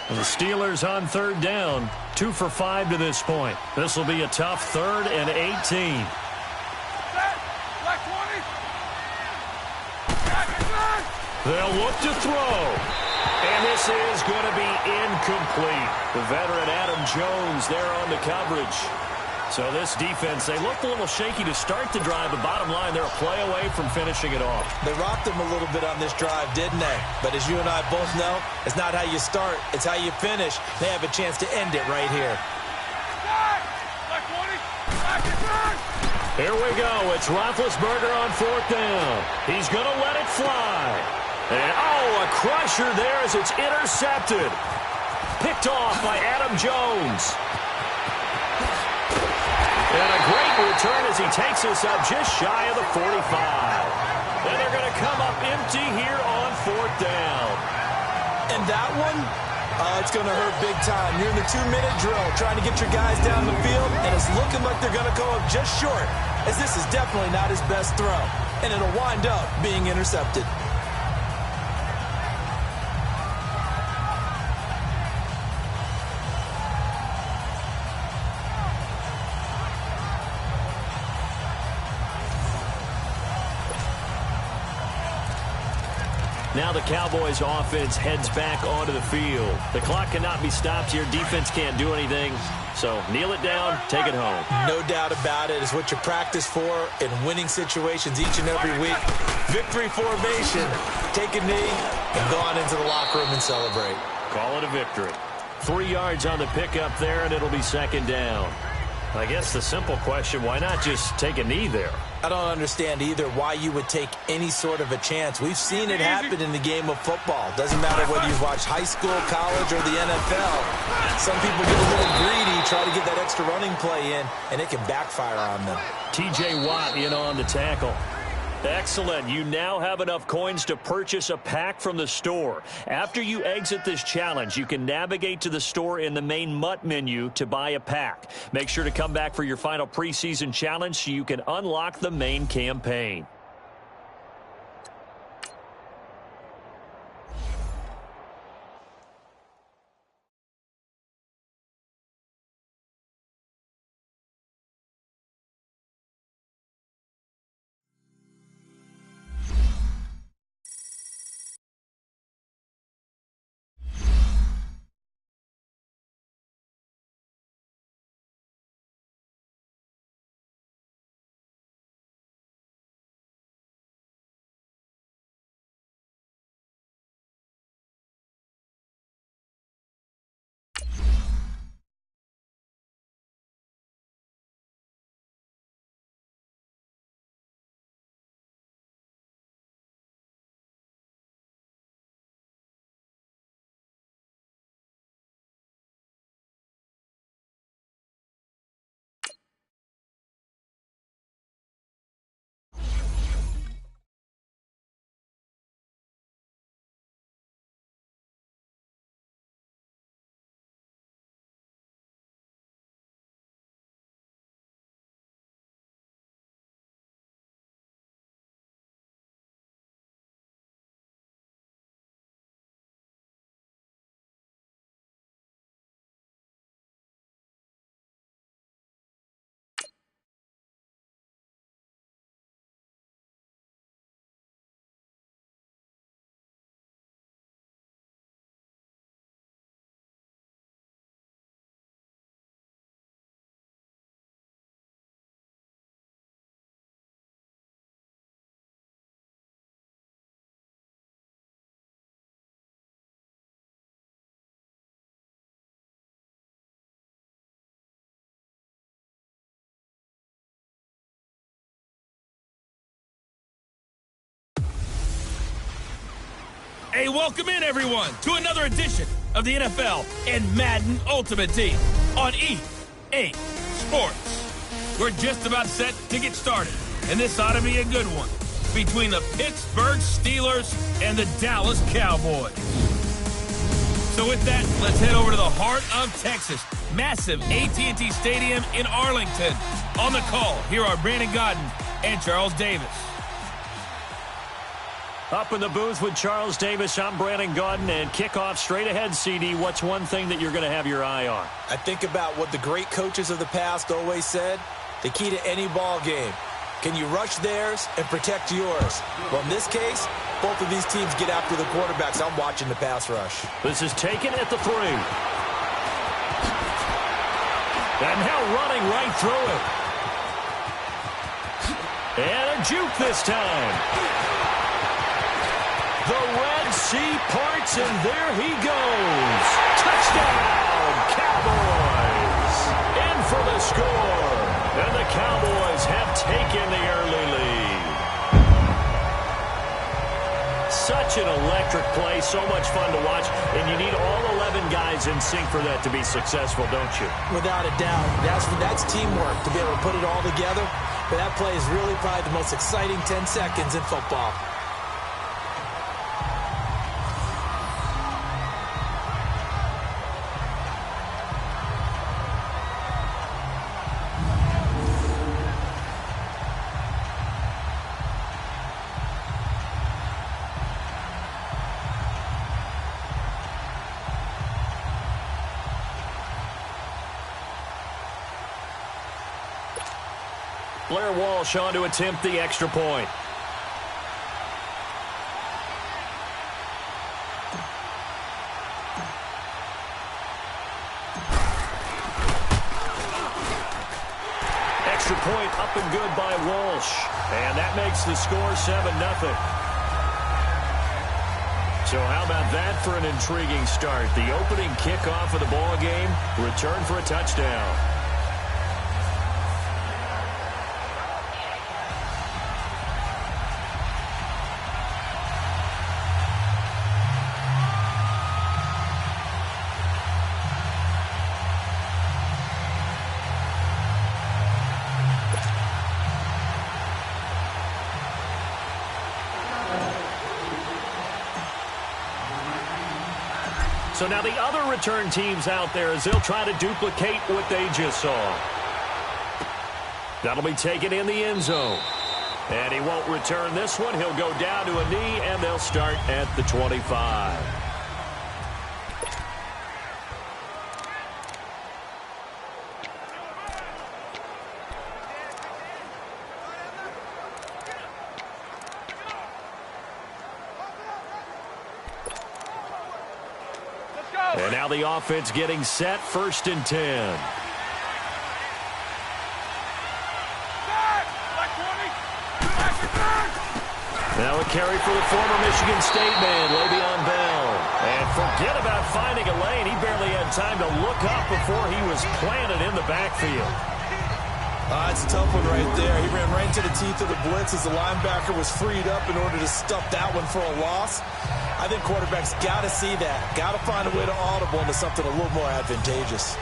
And the Steelers on third down, 2 for 5 to this point. This will be a tough 3rd and 18. They'll look to throw. And this is going to be incomplete. The veteran Adam Jones there on the coverage. So this defense, they looked a little shaky to start the drive, but bottom line, they're a play away from finishing it off. They rocked them a little bit on this drive, didn't they? But as you and I both know, it's not how you start, it's how you finish. They have a chance to end it right here. Here we go. It's Roethlisberger on 4th down. He's going to let it fly. And, oh, a crusher there as it's intercepted. Picked off by Adam Jones. And a great return as he takes us up just shy of the 45. And they're going to come up empty here on 4th down. And that one, it's going to hurt big time. You're in the 2-minute drill trying to get your guys down the field, and it's looking like they're going to go up just short, as this is definitely not his best throw. And it'll wind up being intercepted. Now the Cowboys offense heads back onto the field. The clock cannot be stopped here. Defense can't do anything. So kneel it down, take it home. No doubt about it. It's what you practice for in winning situations each and every week. Victory formation. Take a knee and go on into the locker room and celebrate. Call it a victory. 3 yards on the pickup there, and it'll be second down. I guess the simple question, why not just take a knee there? I don't understand either why you would take any sort of a chance. We've seen it happen in the game of football. Doesn't matter whether you've watched high school, college, or the NFL. Some people get a little greedy, try to get that extra running play in, and it can backfire on them. T.J. Watt in on the tackle. Excellent. You now have enough coins to purchase a pack from the store. After you exit this challenge, you can navigate to the store in the main MUT menu to buy a pack. Make sure to come back for your final preseason challenge so you can unlock the main campaign. Hey, welcome in, everyone, to another edition of the NFL and Madden Ultimate Team on EA Sports. We're just about set to get started, and this ought to be a good one between the Pittsburgh Steelers and the Dallas Cowboys. So with that, let's head over to the heart of Texas, massive AT&T Stadium in Arlington. On the call, here are Brandon Gaudin and Charles Davis. Up in the booth with Charles Davis, I'm Brandon Gaudin, and kickoff straight ahead, CD. What's one thing that you're going to have your eye on? I think about what the great coaches of the past always said. The key to any ball game. Can you rush theirs and protect yours? Well, in this case, both of these teams get after the quarterbacks. I'm watching the pass rush. This is taken at the 3. And now running right through it. And a juke this time. The Red Sea parts, and there he goes. Touchdown, Cowboys. In for the score. And the Cowboys have taken the early lead. Such an electric play, so much fun to watch, and you need all 11 guys in sync for that to be successful, don't you? Without a doubt. That's teamwork, to be able to put it all together. But that play is really probably the most exciting 10 seconds in football. Blair Walsh on to attempt the extra point. extra point up and good by Walsh. And that makes the score 7-0. So how about that for an intriguing start? The opening kickoff of the ball game, return for a touchdown. So now the other return teams out there as they'll try to duplicate what they just saw. That'll be taken in the end zone. And he won't return this one. He'll go down to a knee, and they'll start at the 25. And now the offense getting set, 1st and 10. Now a carry for the former Michigan State man, Le'Veon Bell. And forget about finding a lane. He barely had time to look up before he was planted in the backfield. It's a tough one right there. He ran right into the teeth of the blitz as the linebacker was freed up in order to stuff that one for a loss. I think quarterbacks got to see that. Got to find a way to audible into something a little more advantageous.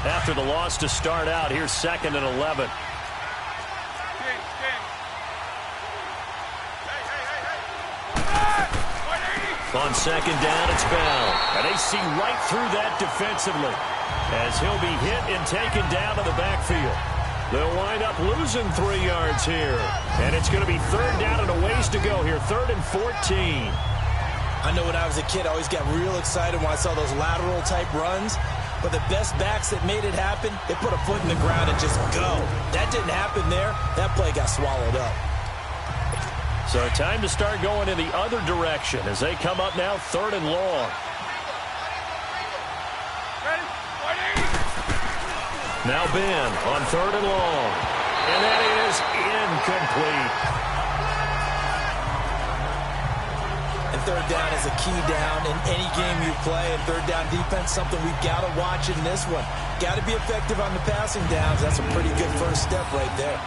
After the loss to start out, here's 2nd and 11. On 2nd down, it's Bell. And they see right through that defensively as he'll be hit and taken down in the backfield. They'll wind up losing 3 yards here. And it's going to be 3rd down and a ways to go here. 3rd and 14. I know when I was a kid, I always got real excited when I saw those lateral-type runs. But the best backs that made it happen, they put a foot in the ground and just go. That didn't happen there. That play got swallowed up. So time to start going in the other direction as they come up now 3rd and long. Now Ben on 3rd and long. And that is incomplete. And 3rd down is a key down in any game you play. And 3rd down defense, something we've got to watch in this one. Got to be effective on the passing downs. That's a pretty good first step right there.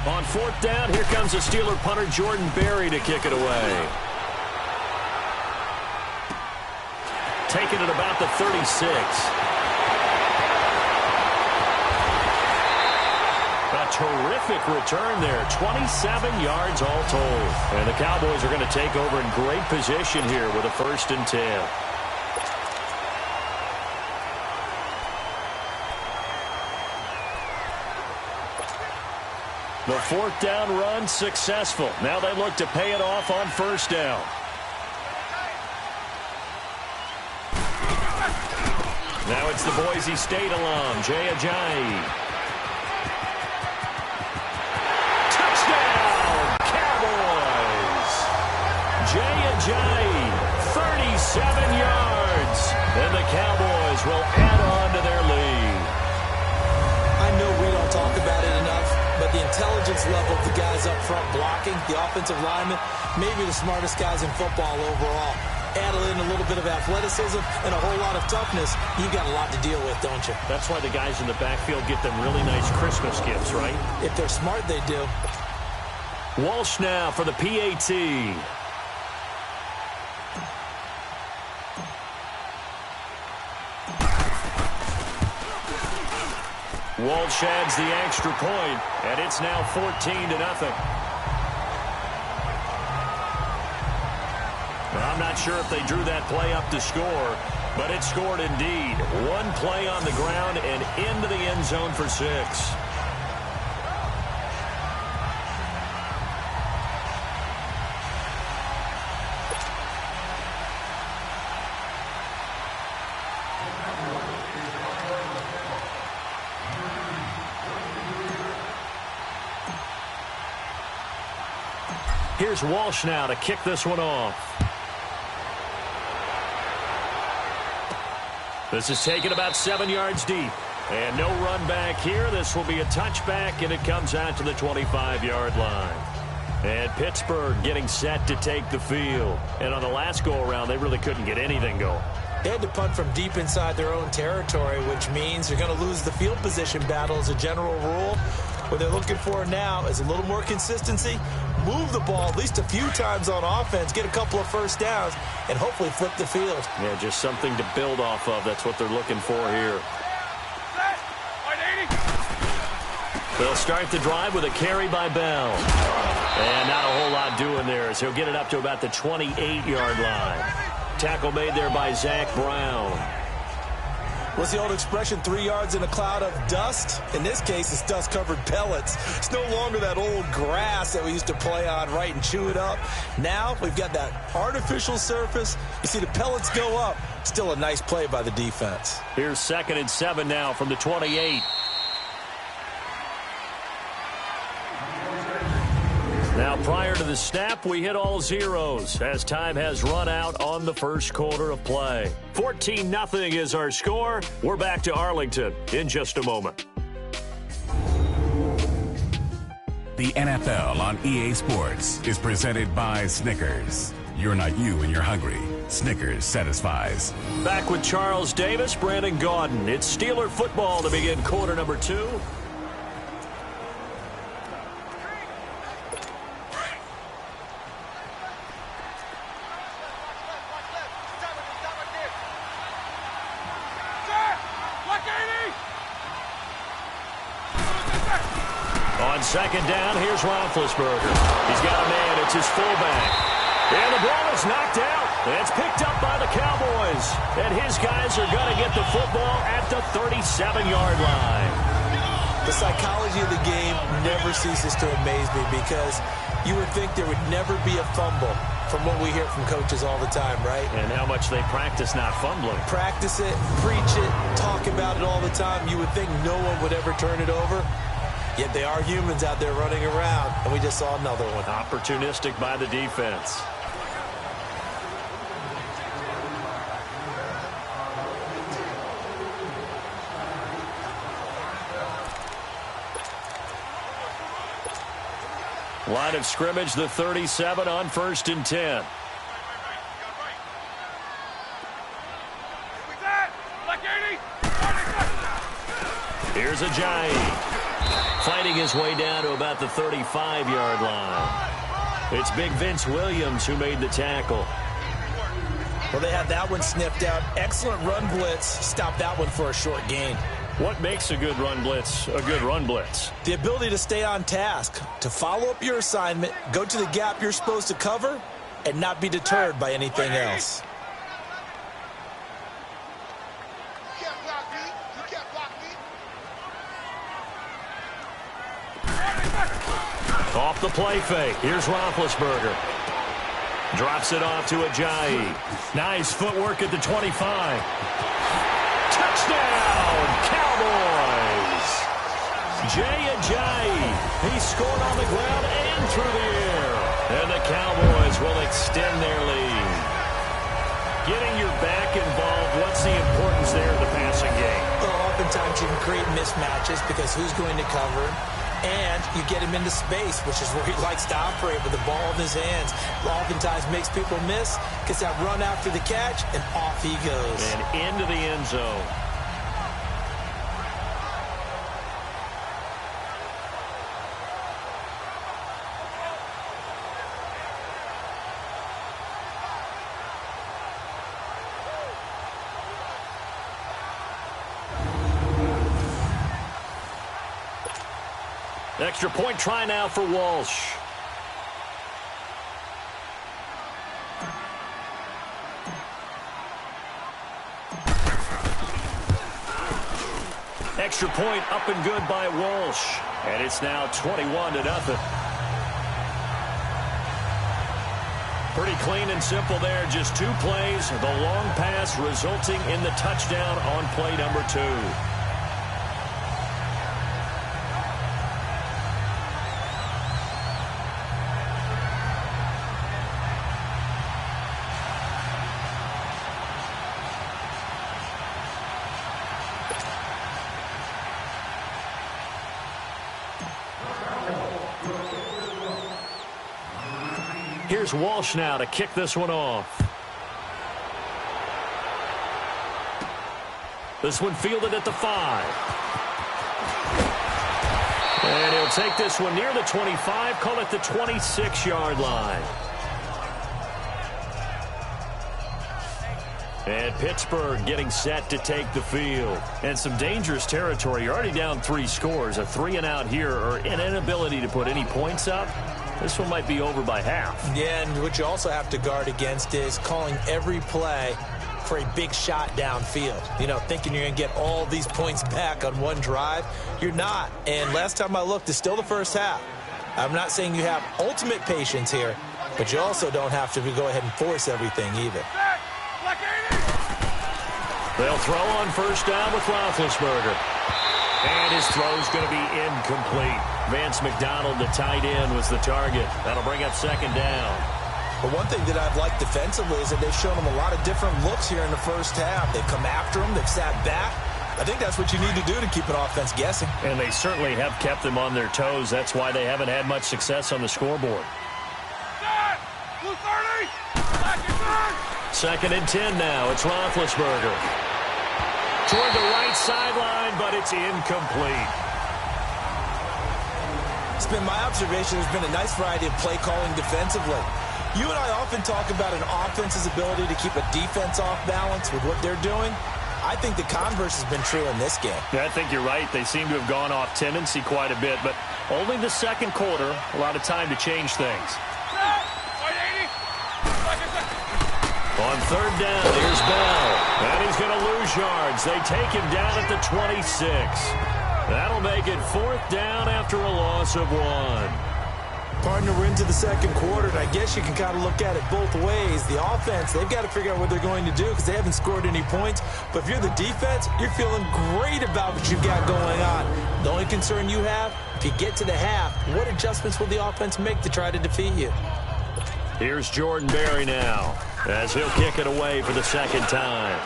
On 4th down, here comes the Steeler punter Jordan Berry to kick it away. Taken at about the 36. A terrific return there. 27 yards all told. And the Cowboys are going to take over in great position here with a 1st and 10. The 4th down run successful. Now they look to pay it off on 1st down. Now it's the Boise State alum, Jay Ajayi. Touchdown, Cowboys! Jay Ajayi, 37 yards. And the Cowboys will add on to their lead. I know we don't talk about it enough, but the intelligence level of the guys up front blocking, the offensive linemen, maybe the smartest guys in football overall. Add in a little bit of athleticism and a whole lot of toughness, you got a lot to deal with, don't you? That's why the guys in the backfield get them really nice Christmas gifts, right? If they're smart, they do. Walsh now for the PAT. Walsh adds the extra point, and it's now 14-0. I'm not sure if they drew that play up to score, but it scored indeed. One play on the ground and into the end zone for 6. Here's Walsh now to kick this one off. This is taken about 7 yards deep. And no run back here. This will be a touchback, and it comes out to the 25-yard line. And Pittsburgh getting set to take the field. And on the last go-around, they really couldn't get anything going. They had to punt from deep inside their own territory, which means they're going to lose the field position battle as a general rule. What they're looking for now is a little more consistency, move the ball at least a few times on offense, get a couple of first downs, and hopefully flip the field. Yeah, just something to build off of. That's what they're looking for here. They'll start the drive with a carry by Bell. And not a whole lot doing there as he'll get it up to about the 28-yard line. Tackle made there by Zach Brown. What's the old expression, 3 yards in a cloud of dust? In this case, it's dust-covered pellets. It's no longer that old grass that we used to play on, right, and chew it up. Now we've got that artificial surface. You see the pellets go up. Still a nice play by the defense. Here's 2nd and 7 now from the 28. Now, prior to the snap, we hit all zeros as time has run out on the first quarter of play. 14-0 is our score. We're back to Arlington in just a moment. The NFL on EA Sports is presented by Snickers. You're not you when you're hungry. Snickers satisfies. Back with Charles Davis, Brandon Gaudin. It's Steeler football to begin quarter number 2. On 2nd down, here's Roethlisberger. He's got a man. It's his fullback. And the ball is knocked out. It's picked up by the Cowboys. And his guys are going to get the football at the 37-yard line. The psychology of the game never ceases to amaze me because you would think there would never be a fumble from what we hear from coaches all the time, right? And how much they practice not fumbling. Practice it, preach it, talk about it all the time. You would think no one would ever turn it over. Yet they are humans out there running around, and we just saw another one. Opportunistic by the defense. Line of scrimmage, the 37 on 1st and 10. Here's Ajayi. Fighting his way down to about the 35-yard line. It's Big Vince Williams who made the tackle. Well, they had that one sniffed out. Excellent run blitz. Stopped that one for a short gain. What makes a good run blitz a good run blitz? The ability to stay on task, to follow up your assignment, go to the gap you're supposed to cover, and not be deterred by anything else. Off the play fake. Here's Roethlisberger. Drops it off to Ajayi. Nice footwork at the 25. Touchdown, Cowboys! Jay Ajayi. He scored on the ground and through the air. And the Cowboys will extend their lead. Getting your back involved, what's the importance there of the passing game? Well, oftentimes you can create mismatches because who's going to cover? And you get him into space, which is where he likes to operate with the ball in his hands. Oftentimes makes people miss, gets that run after the catch, and off he goes. And into the end zone. Extra point try now for Walsh. Extra point up and good by Walsh. And it's now 21-0. Pretty clean and simple there. Just 2 plays. The long pass resulting in the touchdown on play number 2. Here's Walsh now to kick this one off. This one fielded at the 5. And he'll take this one near the 25, call it the 26-yard line. And Pittsburgh getting set to take the field. And some dangerous territory. You're already down 3 scores. A 3-and-out here, or an inability to put any points up. This one might be over by half. Yeah, and what you also have to guard against is calling every play for a big shot downfield. You know, thinking you're going to get all these points back on one drive. You're not. And last time I looked, it's still the first half. I'm not saying you have ultimate patience here, but you also don't have to go ahead and force everything either. They'll throw on first down with Roethlisberger. And his throw's going to be incomplete. Vance McDonald, the tight end, was the target. That'll bring up second down. But one thing that I've liked defensively is that they've shown them a lot of different looks here in the first half. They've come after them. They've sat back. I think that's what you need to do to keep an offense guessing. And they certainly have kept them on their toes. That's why they haven't had much success on the scoreboard. Second and 10 now. It's Roethlisberger. Toward the right sideline, but it's incomplete. It's been my observation there's been a nice variety of play calling defensively. You and I often talk about an offense's ability to keep a defense off balance with what they're doing. I think the converse has been true in this game. Yeah, I think you're right. They seem to have gone off tendency quite a bit, but only the second quarter, a lot of time to change things. On third down, here's Bell. And he's going to lose yards. They take him down at the 26. That'll make it fourth down after a loss of 1. Partner, we're into the second quarter, and I guess you can kind of look at it both ways. The offense, they've got to figure out what they're going to do because they haven't scored any points. But if you're the defense, you're feeling great about what you've got going on. The only concern you have, if you get to the half, what adjustments will the offense make to try to defeat you? Here's Jordan Berry now, as he'll kick it away for the second time.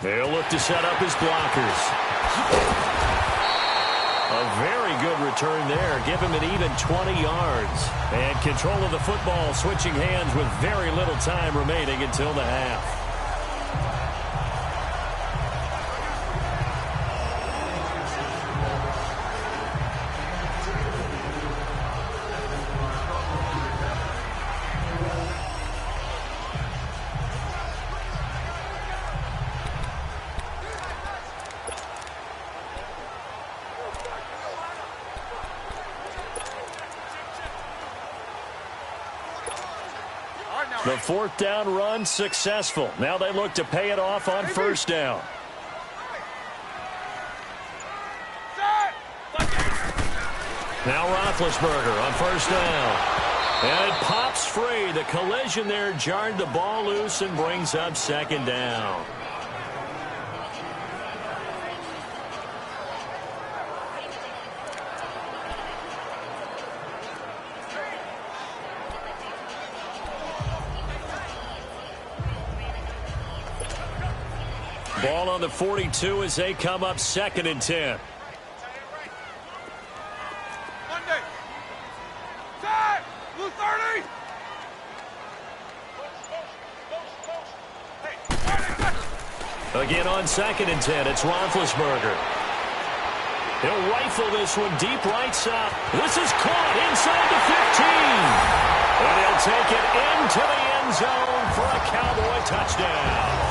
He'll look to set up his blockers. A very good return there. Give him an even 20 yards. And control of the football, switching hands with very little time remaining until the half. The fourth down run successful. Now they look to pay it off on first down. Now Roethlisberger on first down. And it pops free. The collision there jarred the ball loose and brings up second down. Ball on the 42 as they come up second and 10. Again on second and 10, it's Roethlisberger. He'll rifle this one deep right side. This is caught inside the 15. And he'll take it into the end zone for a Cowboy touchdown.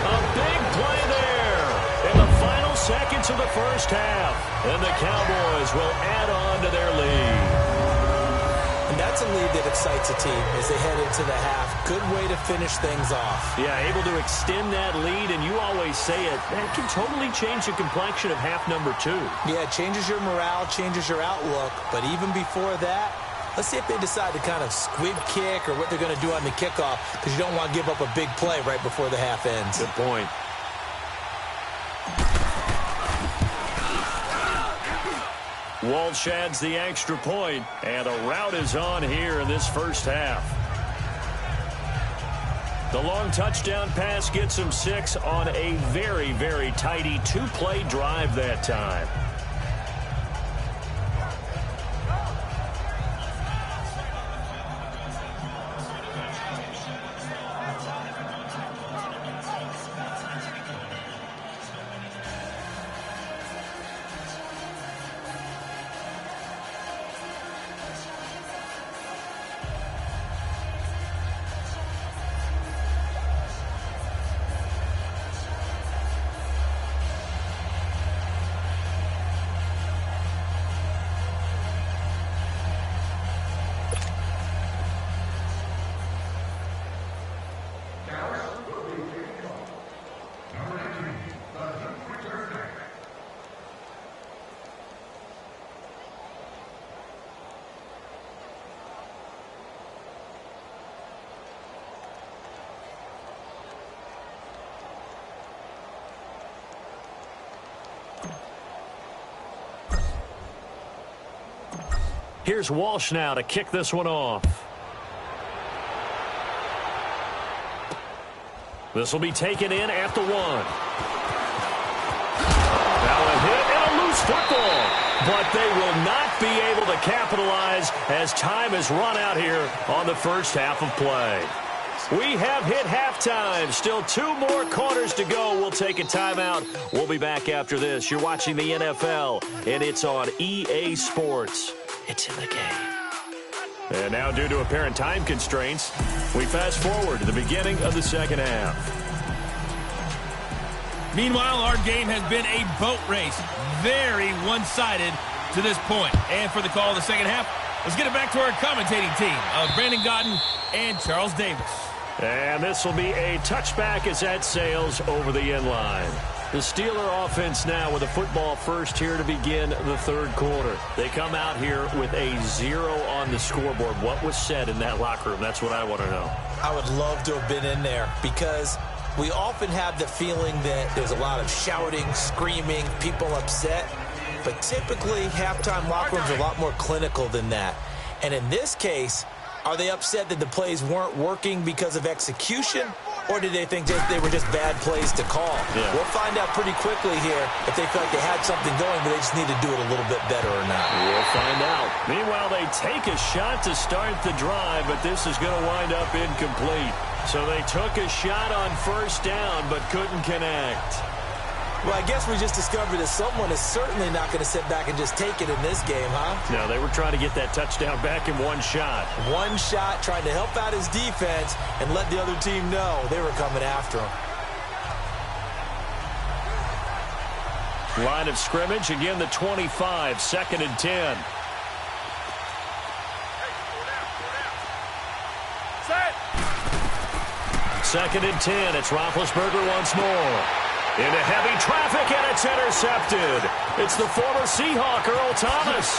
A big play there in the final seconds of the first half. And the Cowboys will add on to their lead. And that's a lead that excites a team as they head into the half. Good way to finish things off. Yeah, able to extend that lead, and you always say it, that can totally change the complexion of half number 2. Yeah, it changes your morale, changes your outlook. But even before that, let's see if they decide to kind of squib kick or what they're going to do on the kickoff, because you don't want to give up a big play right before the half ends. Good point. Walsh adds the extra point, and a rout is on here in this first half. The long touchdown pass gets him 6 on a very, very tidy 2-play drive that time. Here's Walsh now to kick this one off. This will be taken in at the 1. Now a hit and a loose football. But they will not be able to capitalize as time has run out here on the first half of play. We have hit halftime. Still 2 more quarters to go. We'll take a timeout. We'll be back after this. You're watching the NFL, and it's on EA Sports. It's in the game. And now, due to apparent time constraints, we fast forward to the beginning of the second half. Meanwhile, our game has been a boat race. Very one-sided to this point. And for the call of the second half, let's get it back to our commentating team of Brandon Godden and Charles Davis. And this will be a touchback as that sails over the end line. The Steeler offense now with a football first here to begin the third quarter. They come out here with a 0 on the scoreboard. What was said in that locker room? That's what I want to know. I would love to have been in there because we often have the feeling that there's a lot of shouting, screaming, people upset. But typically, halftime locker rooms are a lot more clinical than that. And in this case, are they upset that the plays weren't working because of execution? Or did they think they were just bad plays to call? Yeah. We'll find out pretty quickly here if they felt like they had something going, but they just need to do it a little bit better or not. We'll find out. Meanwhile, they take a shot to start the drive, but this is going to wind up incomplete. So they took a shot on first down, but couldn't connect. Well, I guess we just discovered that someone is certainly not going to sit back and just take it in this game, huh? No, they were trying to get that touchdown back in one shot. One shot, trying to help out his defense and let the other team know they were coming after him. Line of scrimmage, again the 25, 2nd and 10. Set. 2nd and 10, it's Roethlisberger once more. Into heavy traffic, and it's intercepted. It's the former Seahawk, Earl Thomas.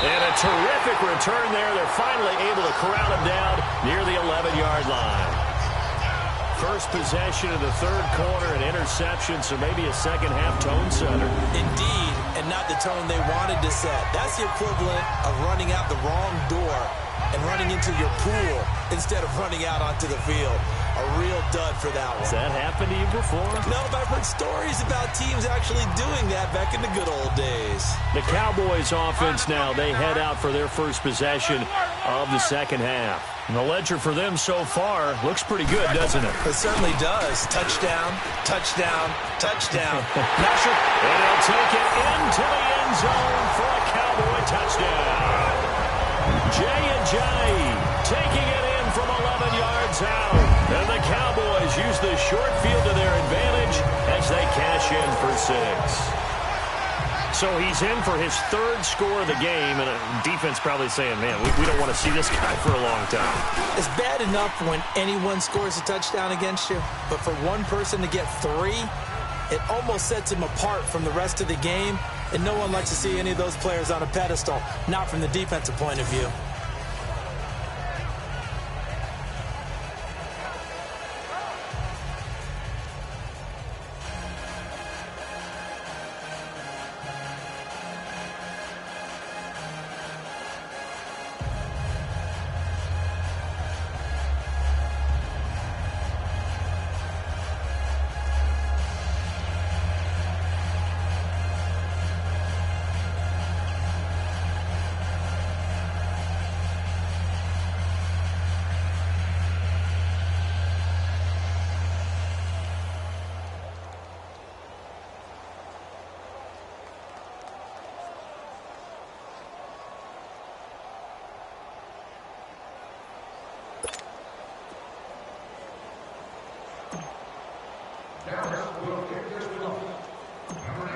And a terrific return there. They're finally able to corral him down near the 11-yard line. First possession of the third quarter, an interception, so maybe a second-half tone setter. Indeed, and not the tone they wanted to set. That's the equivalent of running out the wrong door and running into your pool instead of running out onto the field. A real dud for that one. Has that happened to you before? No, but I've heard stories about teams actually doing that back in the good old days. The Cowboys offense now, they head out for their first possession of the second half. And the ledger for them so far looks pretty good, doesn't it? It certainly does. Touchdown, touchdown, touchdown. Not sure. And he'll take it into the end zone for a Cowboy touchdown. Jay taking it in from 11 yards out. And the Cowboys use the short field to their advantage as they cash in for 6. So he's in for his 3rd score of the game, and defense probably saying, man, we don't want to see this guy for a long time. It's bad enough when anyone scores a touchdown against you, but for one person to get 3, it almost sets him apart from the rest of the game, and no one likes to see any of those players on a pedestal, not from the defensive point of view.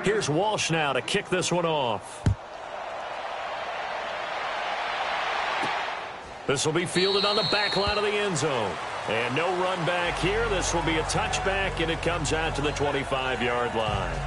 Here's Walsh now to kick this one off. This will be fielded on the back line of the end zone. And no run back here. This will be a touchback, and it comes out to the 25-yard line.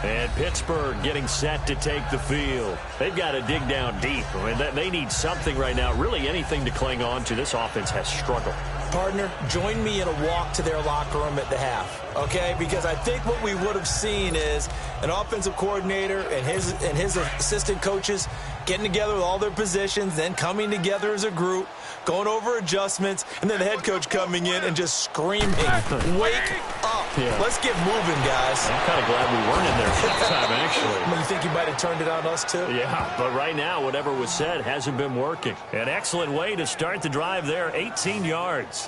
And Pittsburgh getting set to take the field. They've got to dig down deep. I mean, they need something right now, really anything to cling on to. This offense has struggled. partner, join me in a walk to their locker room at the half, okay? Because I think what we would have seen is an offensive coordinator and his assistant coaches getting together with all their positions, then coming together as a group, going over adjustments, and then the head coach coming in and just screaming, wake up. Yeah. Let's get moving, guys. I'm kind of glad we weren't in there for that time, actually. You think you might have turned it on us, too? Yeah, but right now, whatever was said hasn't been working. An excellent way to start the drive there, 18 yards.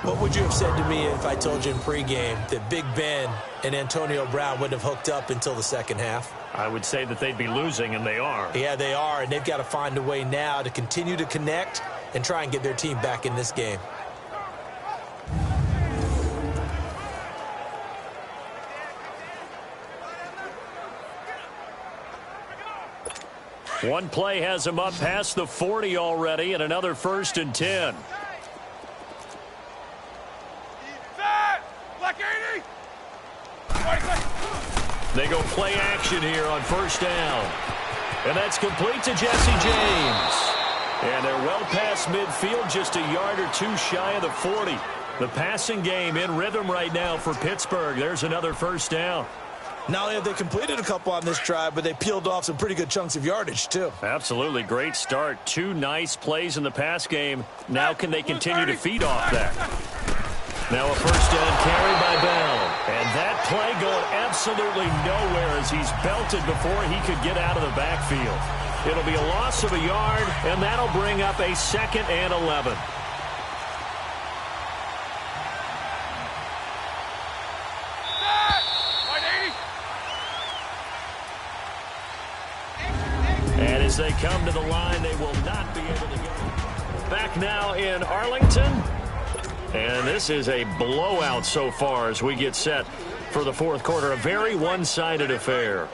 What would you have said to me if I told you in pregame that Big Ben and Antonio Brown wouldn't have hooked up until the second half? I would say that they'd be losing, and they are. Yeah, they are, and they've got to find a way now to continue to connect and try and get their team back in this game. One play has him up past the 40 already, and another 1st and 10. They go play action here on 1st down. And that's complete to Jesse James. And they're well past midfield, just a yard or two shy of the 40. The passing game in rhythm right now for Pittsburgh. There's another 1st down. Not only have they completed a couple on this drive, but they peeled off some pretty good chunks of yardage, too. Absolutely. Great start. 2 nice plays in the pass game. Now can they continue to feed off that? Now a 1st down carry by Bell. And that play going absolutely nowhere as he's belted before he could get out of the backfield. It'll be a loss of a yard, and that'll bring up a 2nd and 11. And as they come to the line, they will not be able to get back now in Arlington. And this is a blowout so far as we get set for the 4th quarter. A very one-sided affair.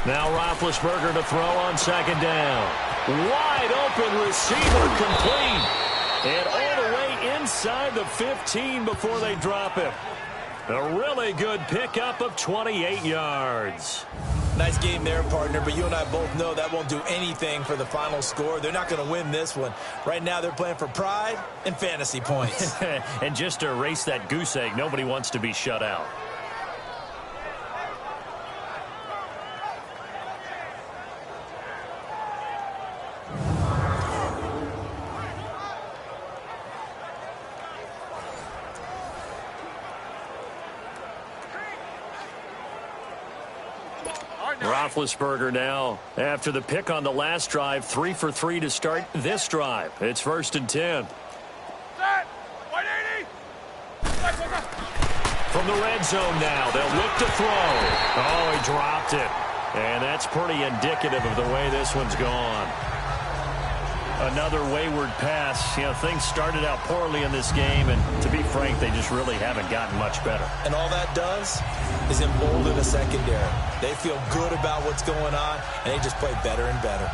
Now Roethlisberger to throw on 2nd down. Wide open receiver complete. And all the way inside the 15 before they drop him. A really good pickup of 28 yards. Nice game there, partner, but you and I both know that won't do anything for the final score. They're not going to win this one. Right now, they're playing for pride and fantasy points. And just to erase that goose egg, nobody wants to be shut out. Roethlisberger now, after the pick on the last drive, 3 for 3 to start this drive. It's 1st and 10. From the red zone now, they'll look to throw. Oh, he dropped it. And that's pretty indicative of the way this one's gone. Another wayward pass. You know, things started out poorly in this game, and to be frank, they just really haven't gotten much better. And all that does is embolden a secondary. They feel good about what's going on, and they just play better and better.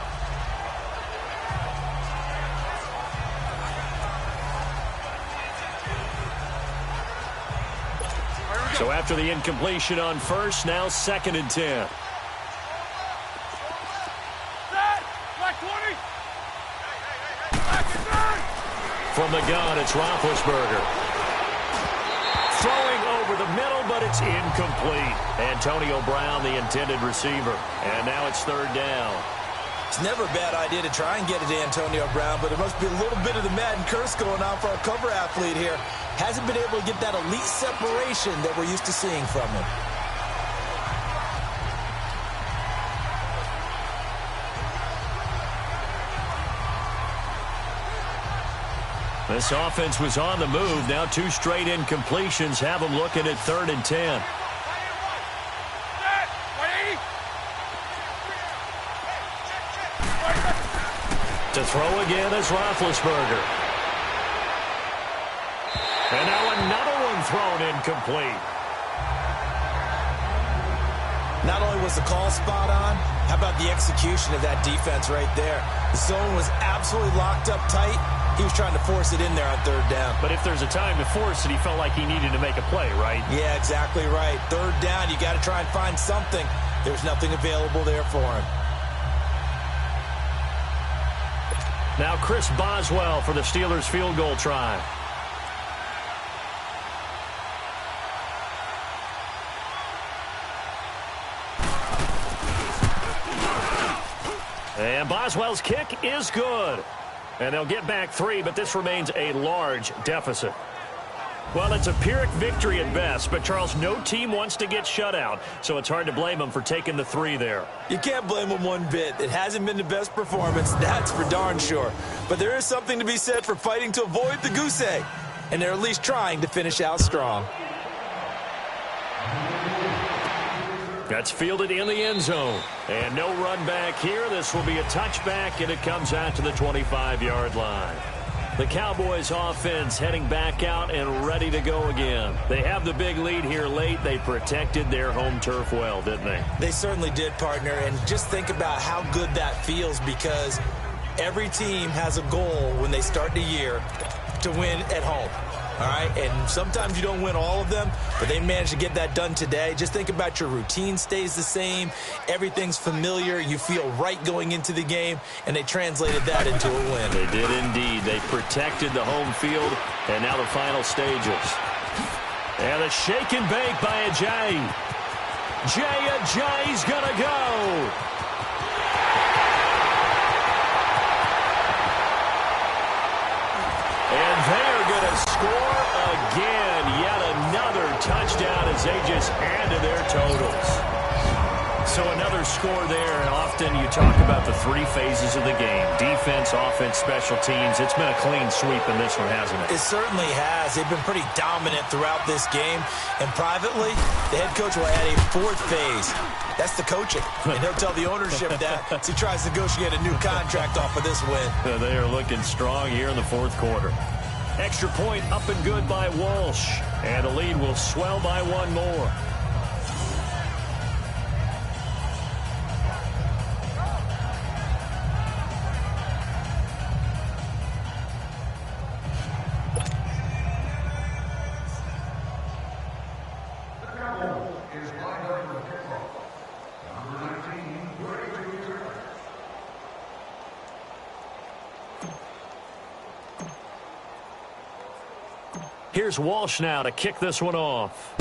So after the incompletion on 1st, now 2nd and 10. From the gun, it's Roethlisberger. Throwing over the middle, but it's incomplete. Antonio Brown, the intended receiver. And now it's 3rd down. It's never a bad idea to try and get it to Antonio Brown, but there must be a little bit of the Madden curse going on for our cover athlete here. Hasn't been able to get that elite separation that we're used to seeing from him. This offense was on the move. Now 2 straight incompletions have them looking at 3rd and 10. To throw again is Roethlisberger. And now another one thrown incomplete. Not only was the call spot on, how about the execution of that defense right there? The zone was absolutely locked up tight. He was trying to force it in there on 3rd down. But if there's a time to force it, he felt like he needed to make a play, right? Yeah, exactly right. 3rd down, you got to try and find something. There's nothing available there for him. Now Chris Boswell for the Steelers field goal try. And Boswell's kick is good. And they'll get back 3, but this remains a large deficit. Well, it's a Pyrrhic victory at best, but, Charles, no team wants to get shut out, so it's hard to blame them for taking the 3 there. You can't blame them one bit. It hasn't been the best performance, that's for darn sure. But there is something to be said for fighting to avoid the goose egg, and they're at least trying to finish out strong. That's fielded in the end zone. And no run back here. This will be a touchback, and it comes out to the 25-yard line. The Cowboys offense heading back out and ready to go again. They have the big lead here late. They protected their home turf well, didn't they? They certainly did, partner. And just think about how good that feels, because every team has a goal when they start the year to win at home. All right, and sometimes you don't win all of them, but they managed to get that done today. Just think about your routine stays the same. Everything's familiar. You feel right going into the game, and they translated that into a win. They did indeed. They protected the home field, and now the final stages. And a shake and bake by Ajayi. Ajayi's going to go. And they're going to score again. Yet another touchdown as they just add to their totals. So another score there, and often you talk about the 3 phases of the game. Defense, offense, special teams. It's been a clean sweep in this one, hasn't it? It certainly has. They've been pretty dominant throughout this game. And privately, the head coach will add a 4th phase. That's the coaching. And he'll tell the ownership that as he tries to negotiate a new contract off of this win. They are looking strong here in the 4th quarter. Extra point up and good by Walsh. And the lead will swell by 1 more. Here's Walsh now to kick this one off.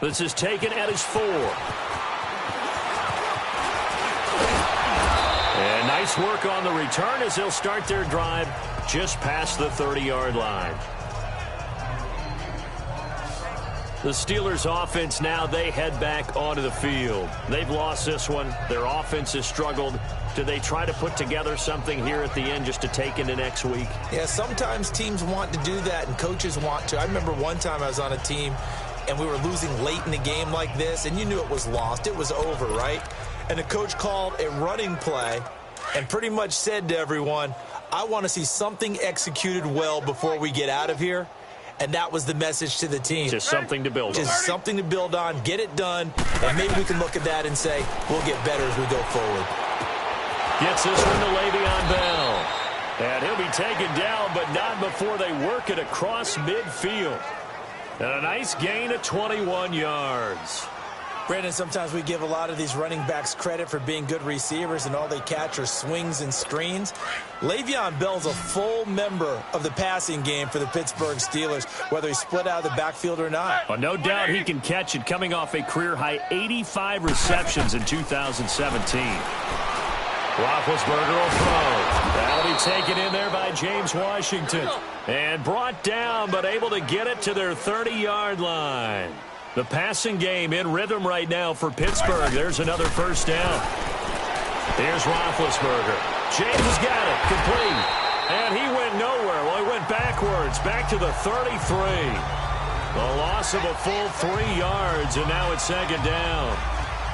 This is taken at his 4. And nice work on the return as they'll start their drive just past the 30-yard line. The Steelers offense now, they head back onto the field. They've lost this one. Their offense has struggled. Do they try to put together something here at the end just to take into next week? Yeah, sometimes teams want to do that and coaches want to. I remember one time I was on a team and we were losing late in the game like this, and you knew it was lost. It was over, right? And the coach called a running play and pretty much said to everyone, I want to see something executed well before we get out of here. And that was the message to the team. Just something to build on. Just something to build on, get it done, and maybe we can look at that and say, we'll get better as we go forward. Gets this one to Le'Veon Bell. And he'll be taken down, but not before they work it across midfield. And a nice gain of 21 yards. Brandon, sometimes we give a lot of these running backs credit for being good receivers, and all they catch are swings and screens. Le'Veon Bell's a full member of the passing game for the Pittsburgh Steelers, whether he's split out of the backfield or not. Well, no doubt he can catch it, coming off a career-high 85 receptions in 2017. Roethlisberger will throw. That'll be taken in there by James Washington. And brought down, but able to get it to their 30-yard line. The passing game in rhythm right now for Pittsburgh. There's another first down. Here's Roethlisberger. James has got it. Complete. And he went nowhere. Well, he went backwards. Back to the 33. The loss of a full 3 yards, and now it's second down.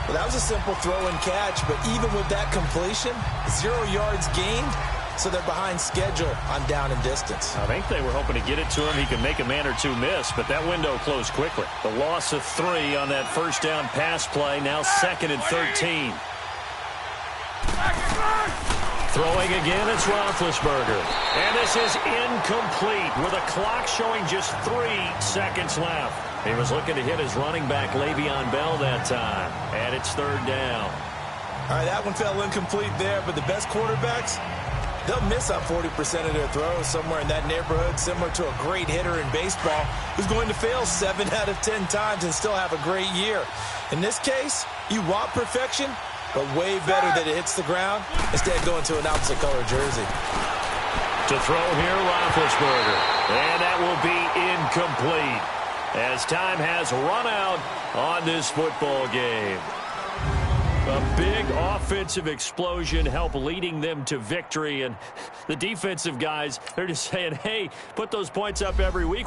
Well, that was a simple throw and catch, but even with that completion, 0 yards gained, so they're behind schedule on down and distance. I think they were hoping to get it to him. He could make a man or two miss, but that window closed quickly. The loss of 3 on that first down pass play, now second and 13. Throwing again, it's Roethlisberger. And this is incomplete with a clock showing just 3 seconds left. He was looking to hit his running back, Le'Veon Bell, that time. And it's third down. All right, that one fell incomplete there, but the best quarterbacks, they'll miss on 40% of their throws, somewhere in that neighborhood, similar to a great hitter in baseball who's going to fail 7 out of 10 times and still have a great year. In this case, you want perfection, but way better that it hits the ground instead of going to an opposite color jersey. To throw here, Roethlisberger. And that will be incomplete as time has run out on this football game. A big offensive explosion helped leading them to victory. And the defensive guys, they're just saying, hey, put those points up every week.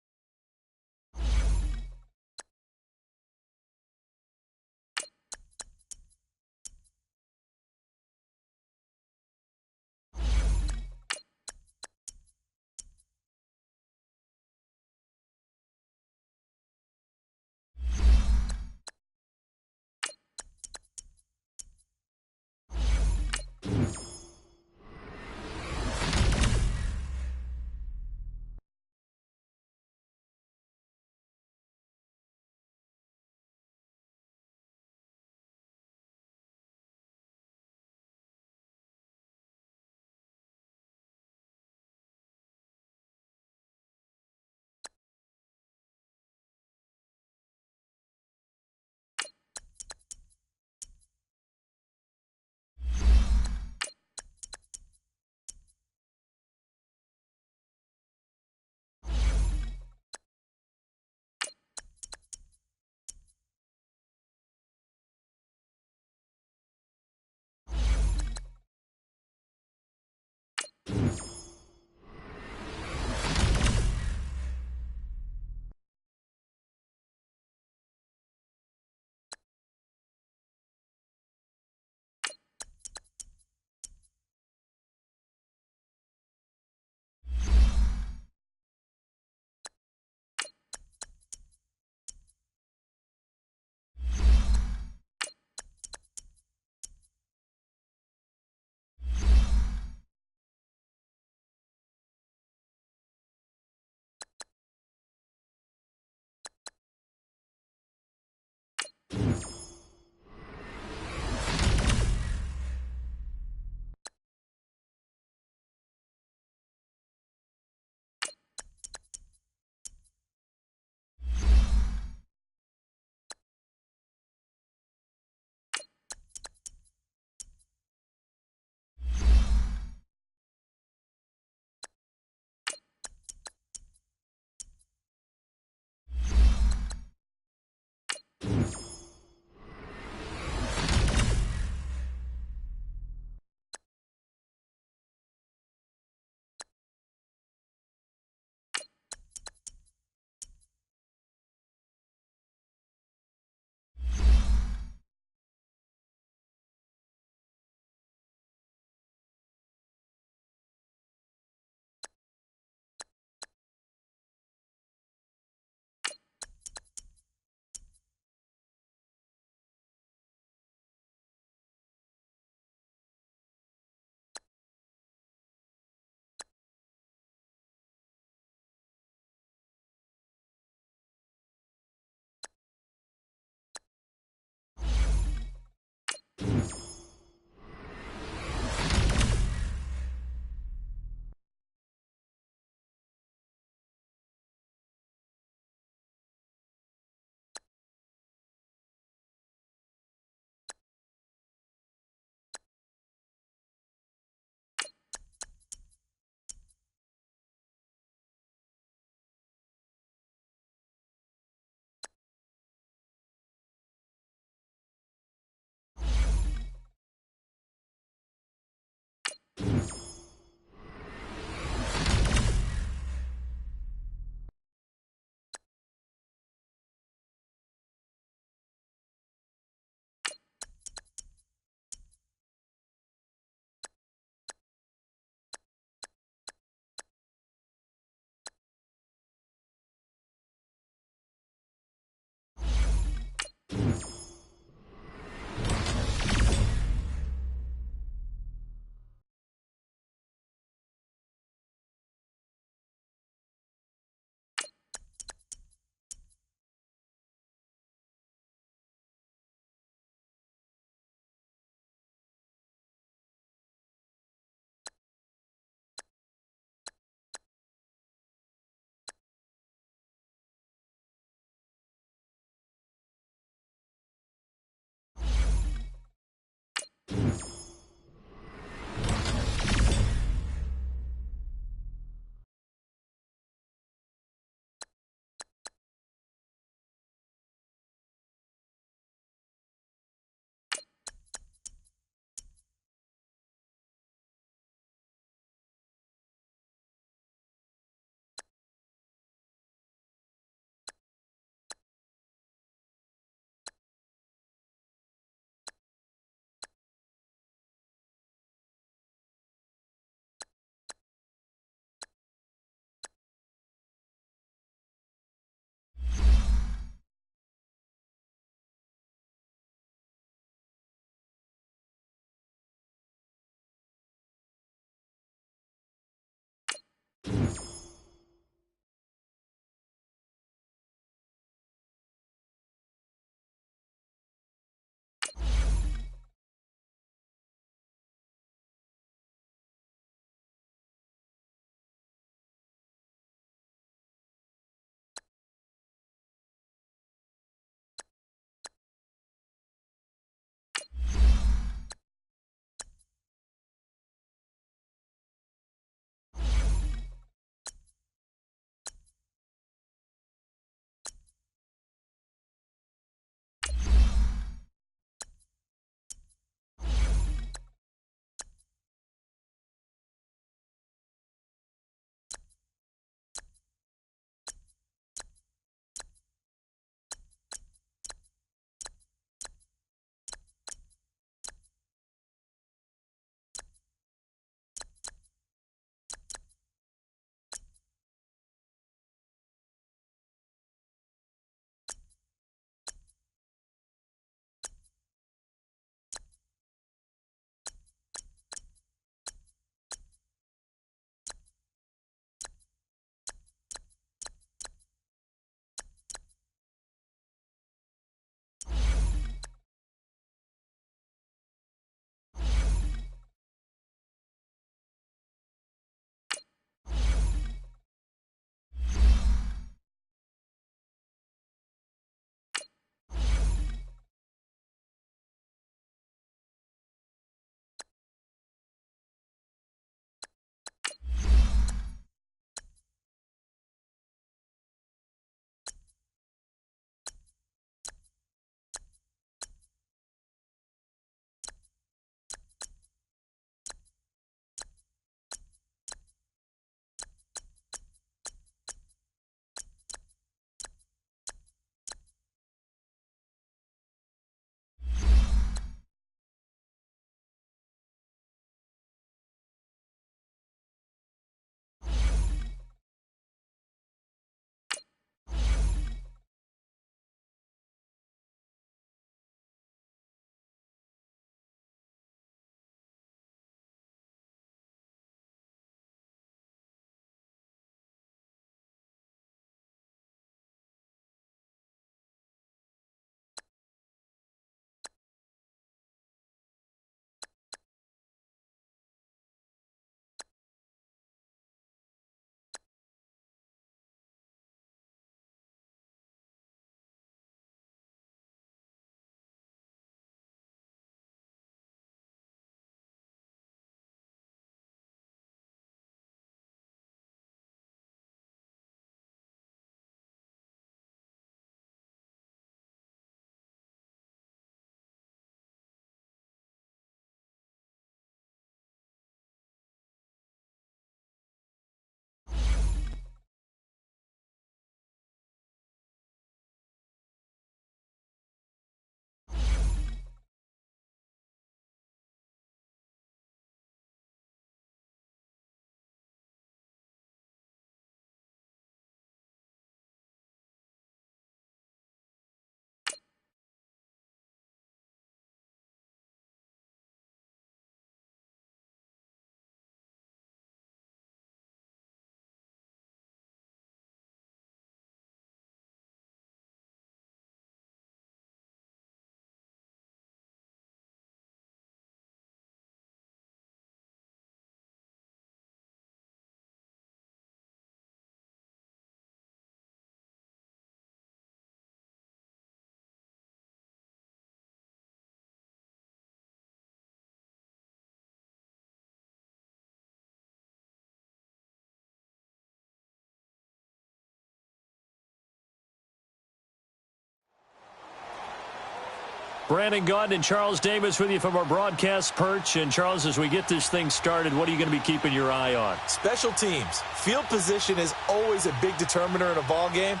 Brandon Gaudin and Charles Davis with you from our broadcast perch. And, Charles, as we get this thing started, what are you going to be keeping your eye on? Special teams. Field position is always a big determiner in a ball game.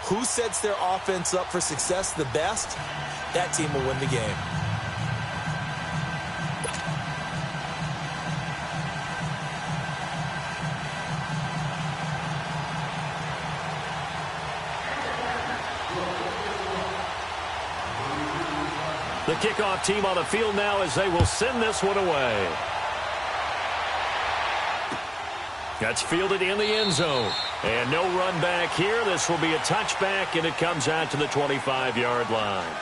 Who sets their offense up for success the best, that team will win the game. The kickoff team on the field now as they will send this one away. That's fielded in the end zone. And no run back here. This will be a touchback, and it comes out to the 25-yard line.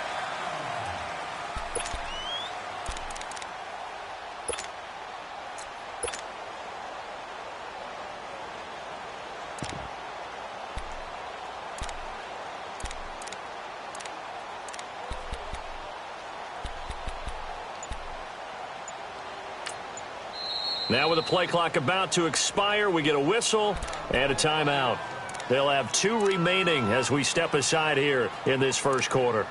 Now with the play clock about to expire, we get a whistle and a timeout. They'll have 2 remaining as we step aside here in this first quarter.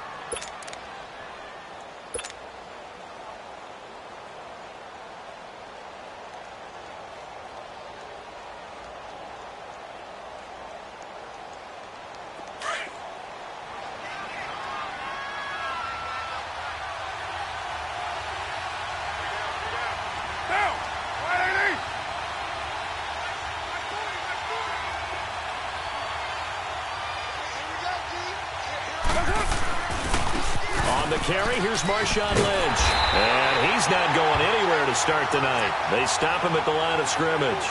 Carry, here's Marshawn Lynch. And he's not going anywhere to start the night. They stop him at the line of scrimmage.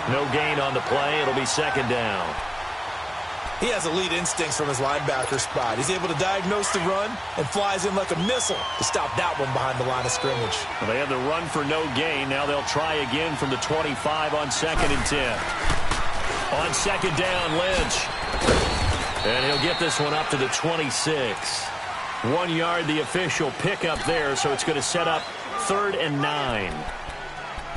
No gain on the play. It'll be second down. He has elite instincts from his linebacker spot. He's able to diagnose the run and flies in like a missile to stop that one behind the line of scrimmage. Well, they had the run for no gain. Now they'll try again from the 25 on 2nd and 10. On second down, Lynch. And he'll get this one up to the 26. 1 yard, the official pickup there, so it's going to set up 3rd and 9.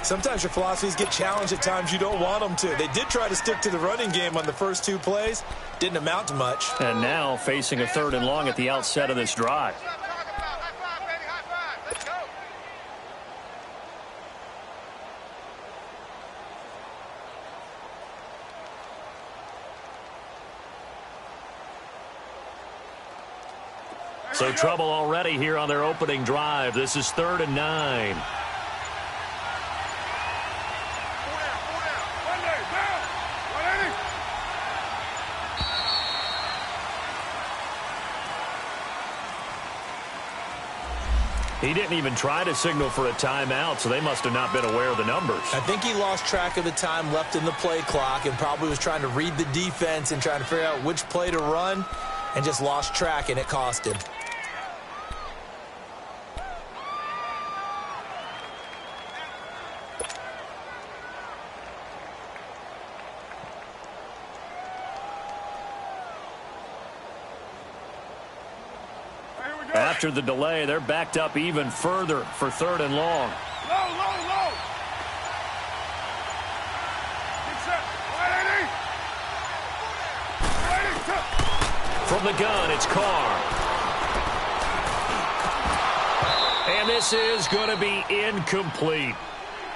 Sometimes your philosophies get challenged at times you don't want them to. They did try to stick to the running game on the first 2 plays. Didn't amount to much. And now facing a 3rd and long at the outset of this drive. So trouble already here on their opening drive. This is 3rd and 9. He didn't even try to signal for a timeout, so they must have not been aware of the numbers. I think he lost track of the time left in the play clock and probably was trying to read the defense and trying to figure out which play to run and just lost track, and it cost him. After the delay, they're backed up even further for 3rd and long. Low, low, low. Get set. From the gun, it's Carr. And this is going to be incomplete.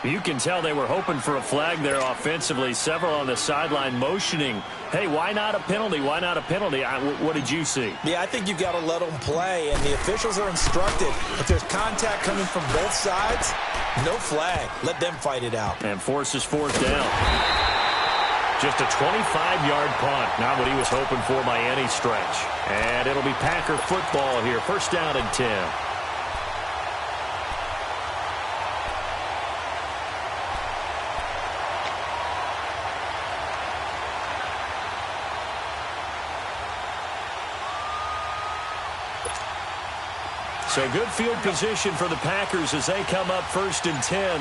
You can tell they were hoping for a flag there offensively. Several on the sideline motioning, hey, why not a penalty? Why not a penalty? What did you see? Yeah, I think you've got to let them play, and the officials are instructed. If there's contact coming from both sides, no flag. Let them fight it out. And forces 4th down. Just a 25-yard punt. Not what he was hoping for by any stretch. And it'll be Packer football here. 1st down and 10. So good field position for the Packers as they come up 1st and 10.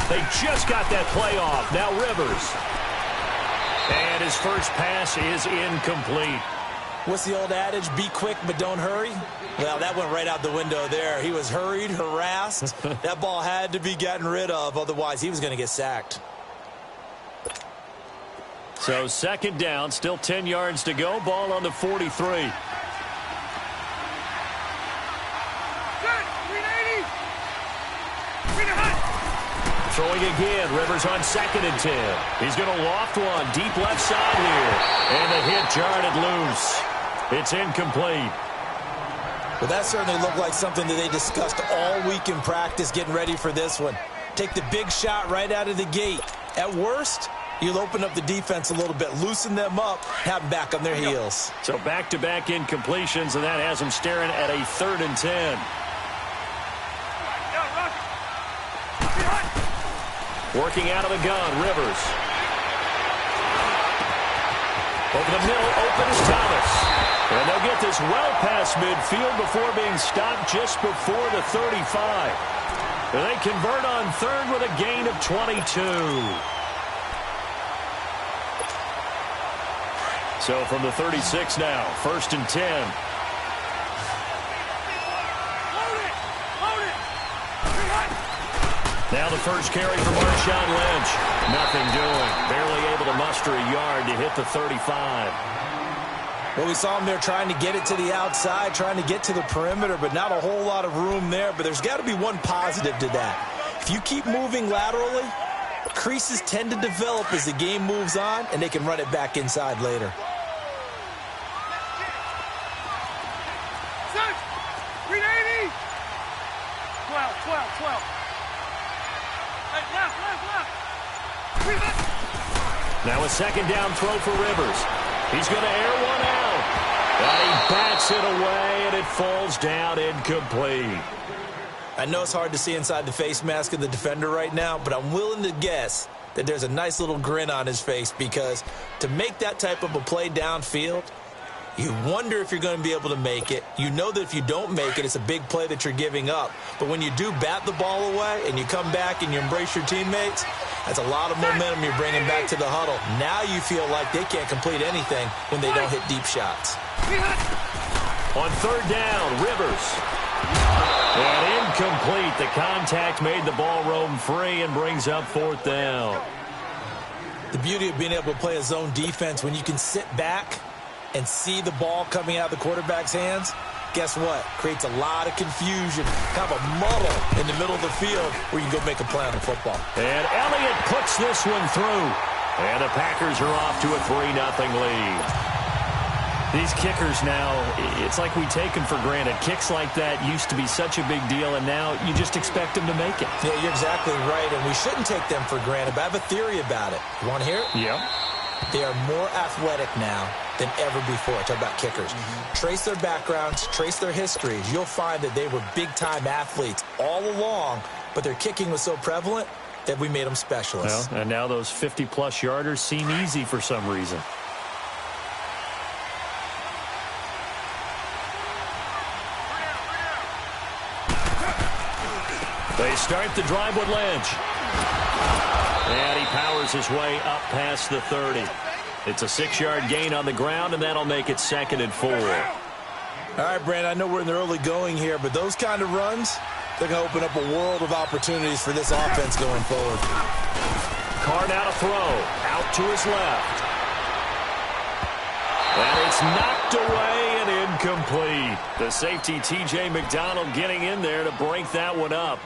They just got that play off. Now Rivers. And his first pass is incomplete. What's the old adage? Be quick, but don't hurry. Well, that went right out the window there. He was hurried, harassed. That ball had to be gotten rid of. Otherwise, he was going to get sacked. So second down, still 10 yards to go. Ball on the 43. Throwing again. Rivers on 2nd and 10. He's going to loft one deep left side here. And the hit jarred it loose. It's incomplete. Well, that certainly looked like something that they discussed all week in practice getting ready for this one. Take the big shot right out of the gate. At worst, you'll open up the defense a little bit, loosen them up, have them back on their heels. So back-to-back incompletions, and that has them staring at a 3rd and 10. Working out of the gun, Rivers. Over the middle, open is Thomas. And they'll get this well past midfield before being stopped just before the 35. And they convert on 3rd with a gain of 22. So from the 36 now, 1st and 10. Now the first carry for Marshawn Lynch. Nothing doing. Barely able to muster a yard to hit the 35. Well, we saw him there trying to get it to the outside, trying to get to the perimeter, but not a whole lot of room there. But there's got to be one positive to that. If you keep moving laterally, creases tend to develop as the game moves on, and they can run it back inside later. Now a 2nd down throw for Rivers. He's going to air one out. And he bats it away, and it falls down incomplete. I know it's hard to see inside the face mask of the defender right now, but I'm willing to guess that there's a nice little grin on his face, because to make that type of a play downfield, you wonder if you're going to be able to make it. You know that if you don't make it, it's a big play that you're giving up. But when you do bat the ball away and you come back and you embrace your teammates, that's a lot of momentum you're bringing back to the huddle. Now you feel like they can't complete anything when they don't hit deep shots. On 3rd down, Rivers. And incomplete. The contact made the ball roam free and brings up 4th down. The beauty of being able to play a zone defense, when you can sit back and see the ball coming out of the quarterback's hands, guess what? Creates a lot of confusion, kind of a muddle in the middle of the field where you can go make a play on the football. And Elliott puts this one through. And the Packers are off to a 3-0 lead. These kickers now, it's like we take them for granted. Kicks like that used to be such a big deal, and now you just expect them to make it. Yeah, you're exactly right, and we shouldn't take them for granted, but I have a theory about it. You want to hear it? Yep. They are more athletic now than ever before. Talk about kickers. Trace their backgrounds, trace their histories. You'll find that they were big-time athletes all along, but their kicking was so prevalent that we made them specialists. Well, and now those 50-plus yarders seem easy for some reason. They start the drive with Lynch. And he powers his way up past the 30. It's a 6-yard gain on the ground, and that'll make it 2nd and 4. All right, Brandon, I know we're in the early going here, but those kind of runs, they're going to open up a world of opportunities for this offense going forward. Carr now to throw. Out to his left. And it's knocked away and incomplete. The safety, T.J. McDonald, getting in there to break that one up.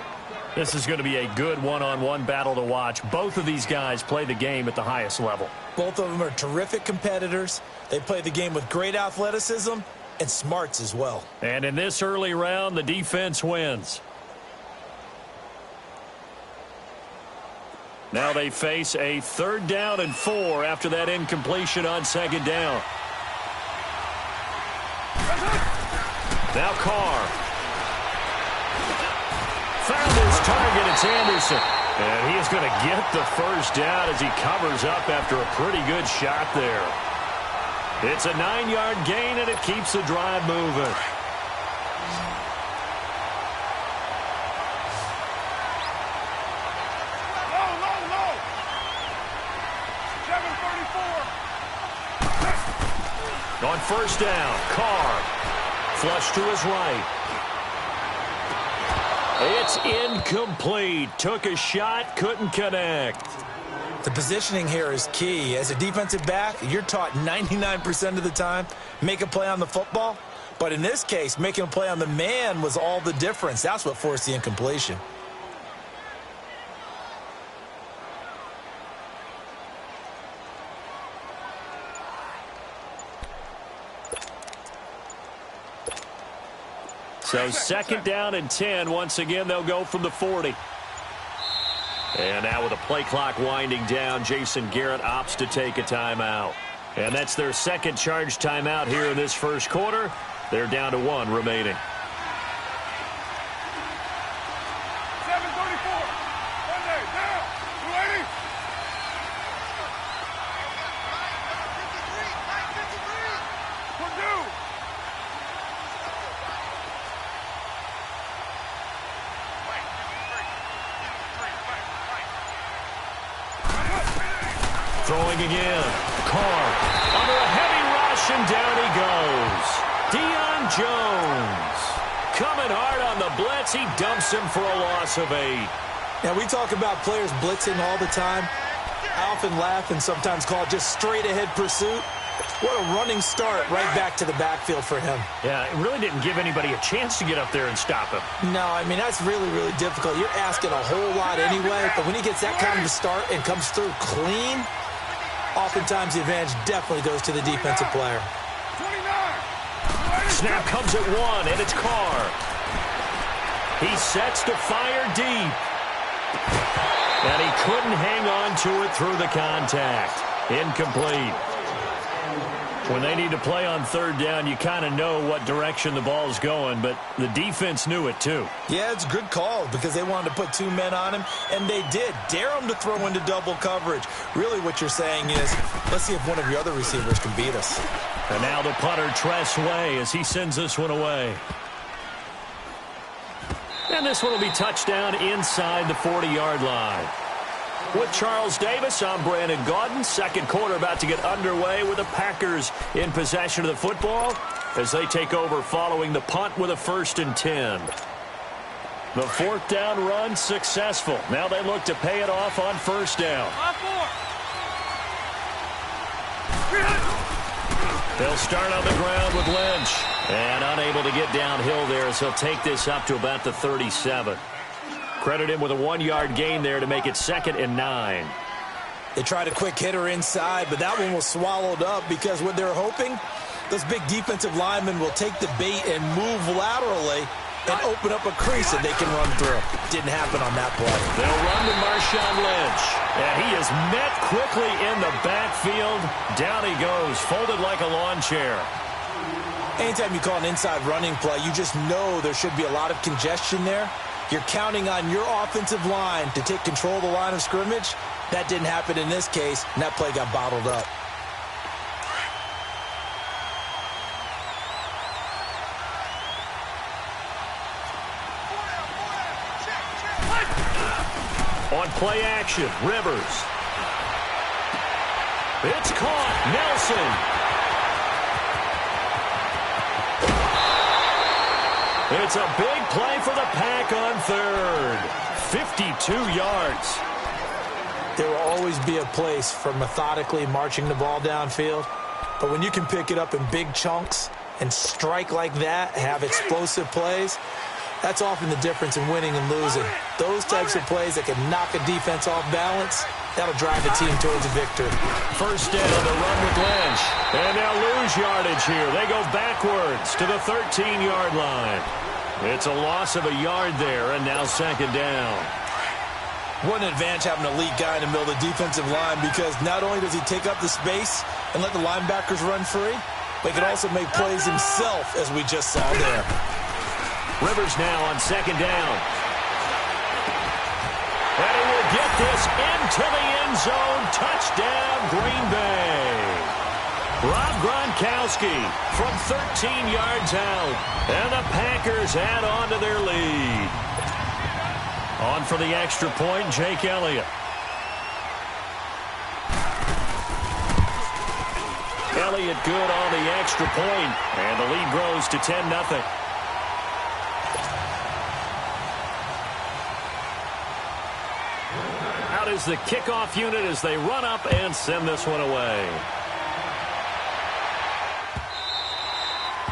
This is going to be a good one-on-one battle to watch. Both of these guys play the game at the highest level. Both of them are terrific competitors. They play the game with great athleticism and smarts as well. And in this early round, the defense wins. Now they face a 3rd down and 4 after that incompletion on 2nd down. Now Carr. Found his target, it's Anderson. And he is going to get the first down as he covers up after a pretty good shot there. It's a 9-yard gain, and it keeps the drive moving. Low. 7:34. On 1st down, Carr. Flush to his right. It's incomplete. Took a shot, couldn't connect. The positioning here is key. As a defensive back, you're taught 99% of the time, make a play on the football. But in this case, making a play on the man was all the difference. That's what forced the incompletion. So second down and 10. Once again, they'll go from the 40. And now with the play clock winding down, Jason Garrett opts to take a timeout. And that's their second charge timeout here in this first quarter. They're down to 1 remaining. 7:34. Monday, down. 280. Purdue. Throwing again. Carr under a heavy rush, and down he goes. Deion Jones coming hard on the blitz. He dumps him for a loss of 8. Now, we talk about players blitzing all the time. I often laugh and sometimes call it just straight-ahead pursuit. What a running start right back to the backfield for him. Yeah, it really didn't give anybody a chance to get up there and stop him. No, I mean, that's really, really difficult. You're asking a whole lot anyway, but when he gets that kind of a start and comes through clean, oftentimes the advantage definitely goes to the defensive player. 29. Snap comes at 1, and it's Carr. He sets to fire deep. And he couldn't hang on to it through the contact. Incomplete. When they need to play on third down, you kind of know what direction the ball's going, but the defense knew it too. Yeah, it's a good call because they wanted to put 2 men on him, and they did. Dare him to throw into double coverage. Really what you're saying is, let's see if one of your other receivers can beat us. And now the punter, Tress Way, as he sends this one away. And this one will be touchdown inside the 40-yard line. With Charles Davis, I'm Brandon Gaudin. Second quarter about to get underway with the Packers in possession of the football as they take over following the punt with a 1st and 10. The 4th down run successful. Now they look to pay it off on 1st down. They'll start on the ground with Lynch. And unable to get downhill there, so he'll take this up to about the 37. Credit him with a 1-yard gain there to make it 2nd and 9. They tried a quick hitter inside, but that one was swallowed up because what they're hoping, those big defensive linemen will take the bait and move laterally and open up a crease that they can run through. Didn't happen on that play. They'll run to Marshawn Lynch. And he is met quickly in the backfield. Down he goes, folded like a lawn chair. Anytime you call an inside running play, you just know there should be a lot of congestion there. You're counting on your offensive line to take control of the line of scrimmage. That didn't happen in this case, and that play got bottled up. On play action, Rivers. It's caught. Nelson. It's a big play for the Pack on 3rd. 52 yards. There will always be a place for methodically marching the ball downfield. But when you can pick it up in big chunks and strike like that, have explosive plays, that's often the difference in winning and losing. Those types of plays that can knock a defense off balance, that'll drive the team towards a victory. 1st down, the run with Lynch. And they'll lose yardage here. They go backwards to the 13-yard line. It's a loss of a yard there, and now 2nd down. What an advantage having an elite guy in the middle of the defensive line, because not only does he take up the space and let the linebackers run free, but he can also make plays himself, as we just saw there. Rivers now on 2nd down. And he will get this into the end zone. Touchdown, Green Bay. Rob Gronkowski from 13 yards out. And the Packers add on to their lead. On for the extra point, Jake Elliott. Elliott good on the extra point. And the lead grows to 10-0. out is the kickoff unit as they run up and send this one away.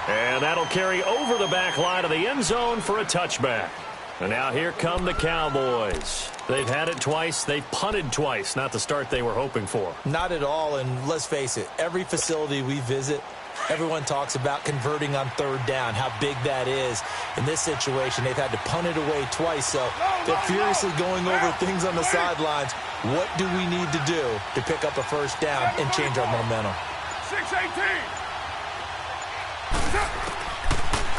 And that'll carry over the back line of the end zone for a touchback. And now here come the Cowboys. They've had it twice. They've punted twice. Not the start they were hoping for. Not at all, and let's face it, every facility we visit, everyone talks about converting on third down, how big that is. In this situation, they've had to punt it away twice, so they're furiously going over things on the sidelines. What do we need to do to pick up a first down and change our momentum? 6-18.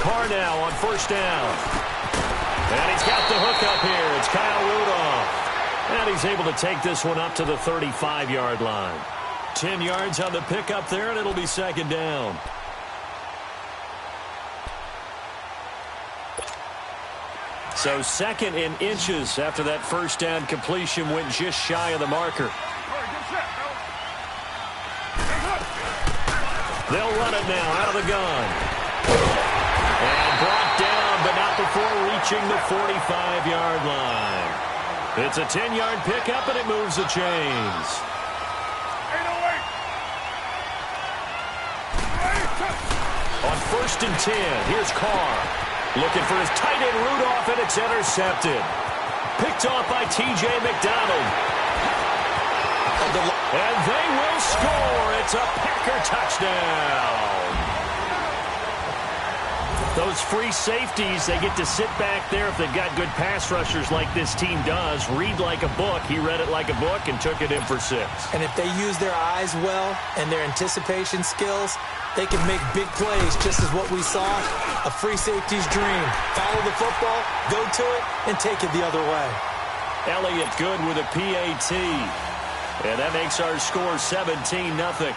Carr now on first down. And he's got the hook up here. It's Kyle Rudolph. And he's able to take this one up to the 35-yard line. 10 yards on the pickup there, and it'll be second down. So second in inches after that first down completion went just shy of the marker. They'll run it now out of the gun. And brought down, but not before reaching the 45-yard line. It's a 10-yard pickup, and it moves the chains. On first and 10, here's Carr. Looking for his tight end Rudolph, and it's intercepted. Picked off by T.J. McDonald. And they will score. It's a Packer touchdown. Those free safeties, they get to sit back there if they've got good pass rushers like this team does. Read like a book. He read it like a book and took it in for 6. And if they use their eyes well and their anticipation skills, they can make big plays, just as what we saw, a free safety's dream. Follow the football, go to it, and take it the other way. Elliott good with a PAT. And that makes our score 17-0.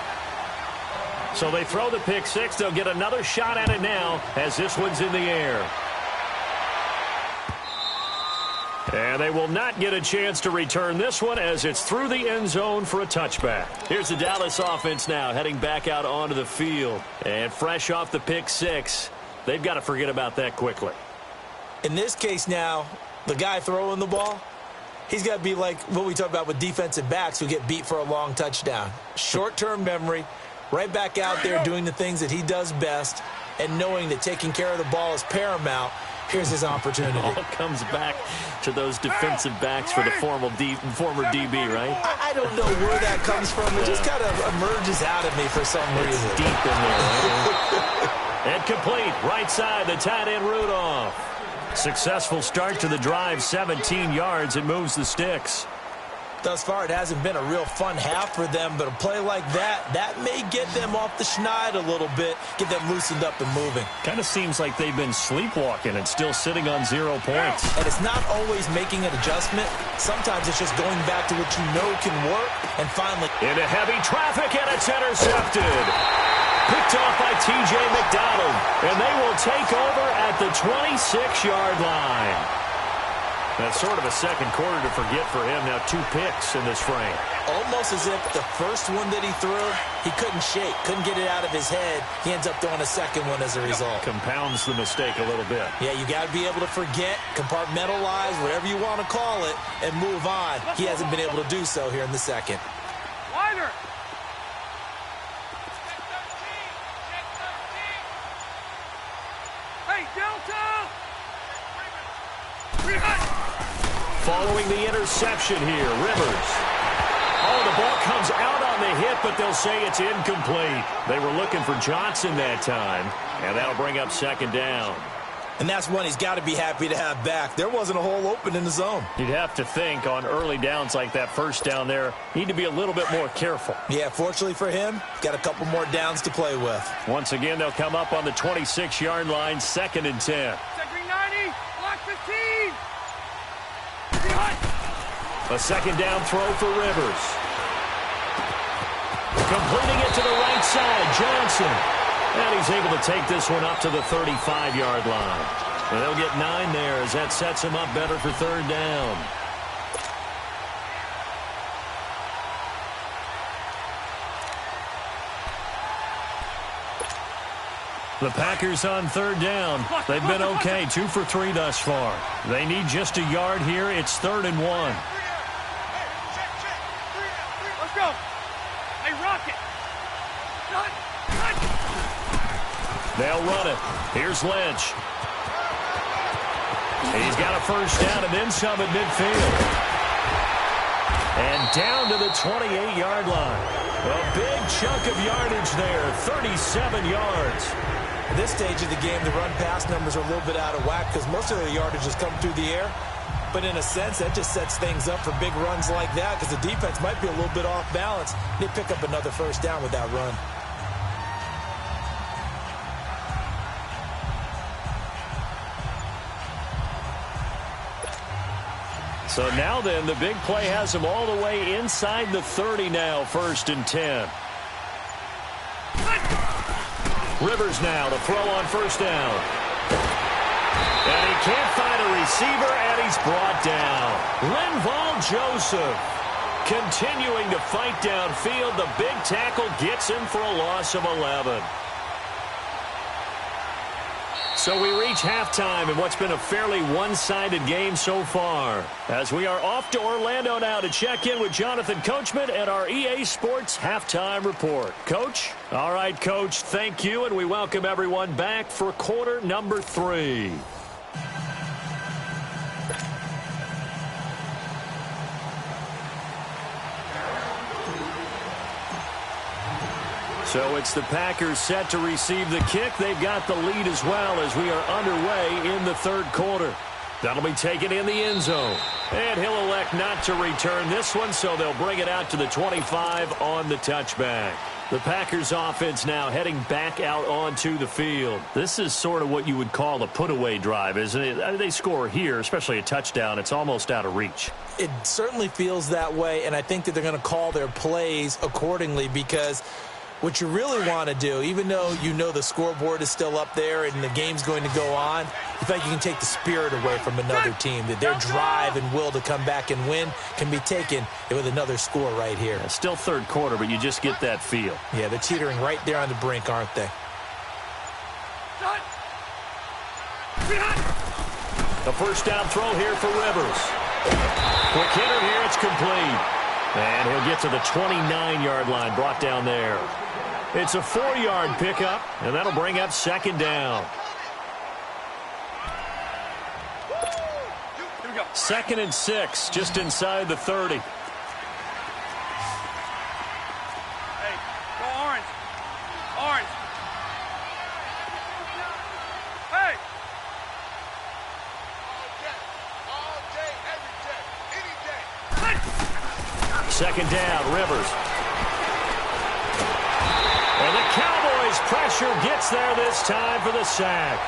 So they throw the pick 6. They'll get another shot at it now as this one's in the air. And they will not get a chance to return this one as it's through the end zone for a touchback. Here's the Dallas offense now heading back out onto the field. And fresh off the pick 6, they've got to forget about that quickly. In this case now, the guy throwing the ball, he's got to be like what we talk about with defensive backs who get beat for a long touchdown. Short-term memory, right back out there doing the things that he does best, and knowing that taking care of the ball is paramount. Here's his opportunity. It all comes back to those defensive backs for the former DB, right? I don't know where that comes from. It just kind of emerges out of me for some reason. It's deep in there. Right? And complete. Right side, the tight end Rudolph. Successful start to the drive, 17 yards. It moves the sticks. Thus far, it hasn't been a real fun half for them, but a play like that may get them off the schneid a little bit, get them loosened up and moving. Kind of seems like they've been sleepwalking and still sitting on 0 points. And it's not always making an adjustment. Sometimes it's just going back to what you know can work and finally. Into heavy traffic, and it's intercepted. Picked off by T.J. McDonald, and they will take over at the 26-yard line. That's sort of a second quarter to forget for him. Now 2 picks in this frame. Almost as if the first one that he threw, he couldn't shake, couldn't get it out of his head. He ends up throwing a second one as a result. Compounds the mistake a little bit. Yeah, you got to be able to forget, compartmentalize, whatever you want to call it, and move on. He hasn't been able to do so here in the second. Wider. Hey, Delta! Following the interception here, Rivers. Oh, the ball comes out on the hit, but they'll say it's incomplete. They were looking for Johnson that time, and that'll bring up second down. And that's one he's got to be happy to have back. There wasn't a hole open in the zone. You'd have to think on early downs like that first down there, need to be a little bit more careful. Yeah, fortunately for him, got a couple more downs to play with. Once again, they'll come up on the 26-yard line, 2nd and 10. Second 90, block 15. A second down throw for Rivers. Completing it to the right side, Johnson. And he's able to take this one up to the 35-yard line. And they'll get 9 there as that sets him up better for third down. The Packers on third down. They've been okay, 2 for 3 thus far. They need just a yard here. It's 3rd and 1. Let's go. Hey, Rocket. Run. Run. They'll run it. Here's Lynch. He's got a first down and then some at midfield. And down to the 28-yard line. A big chunk of yardage there, 37 yards. At this stage of the game, the run-pass numbers are a little bit out of whack because most of their yardage has come through the air. But in a sense, that just sets things up for big runs like that because the defense might be a little bit off balance. They pick up another first down with that run. So now then, the big play has them all the way inside the 30 now, 1st and 10. Rivers now to throw on first down. And he can't find a receiver, and he's brought down. Linval Joseph continuing to fight downfield. The big tackle gets him for a loss of 11. So we reach halftime in what's been a fairly one-sided game so far. As we are off to Orlando now to check in with Jonathan Coachman and our EA Sports Halftime Report. Coach? All right, Coach, thank you, and we welcome everyone back for quarter number 3. So it's the Packers set to receive the kick. They've got the lead as well as we are underway in the 3rd quarter. That'll be taken in the end zone. And he'll elect not to return this one, so they'll bring it out to the 25 on the touchback. The Packers offense now heading back out onto the field. This is sort of what you would call a put-away drive, isn't it? I mean, they score here, especially a touchdown. It's almost out of reach. It certainly feels that way, and I think that they're going to call their plays accordingly because what you really want to do, even though you know the scoreboard is still up there and the game's going to go on, you think you can take the spirit away from another team, that their drive and will to come back and win can be taken with another score right here. Yeah, still 3rd quarter, but you just get that feel. Yeah, they're teetering right there on the brink, aren't they? The first down throw here for Rivers. Quick hitter here, it's complete. And he'll get to the 29-yard line, brought down there. It's a 4-yard pickup, and that'll bring up 2nd down. 2nd and 6, just inside the 30. Hey, go orange. Orange. Hey. All day, every day, any day. 2nd down, Rivers. And the Cowboys pressure gets there this time for the sack.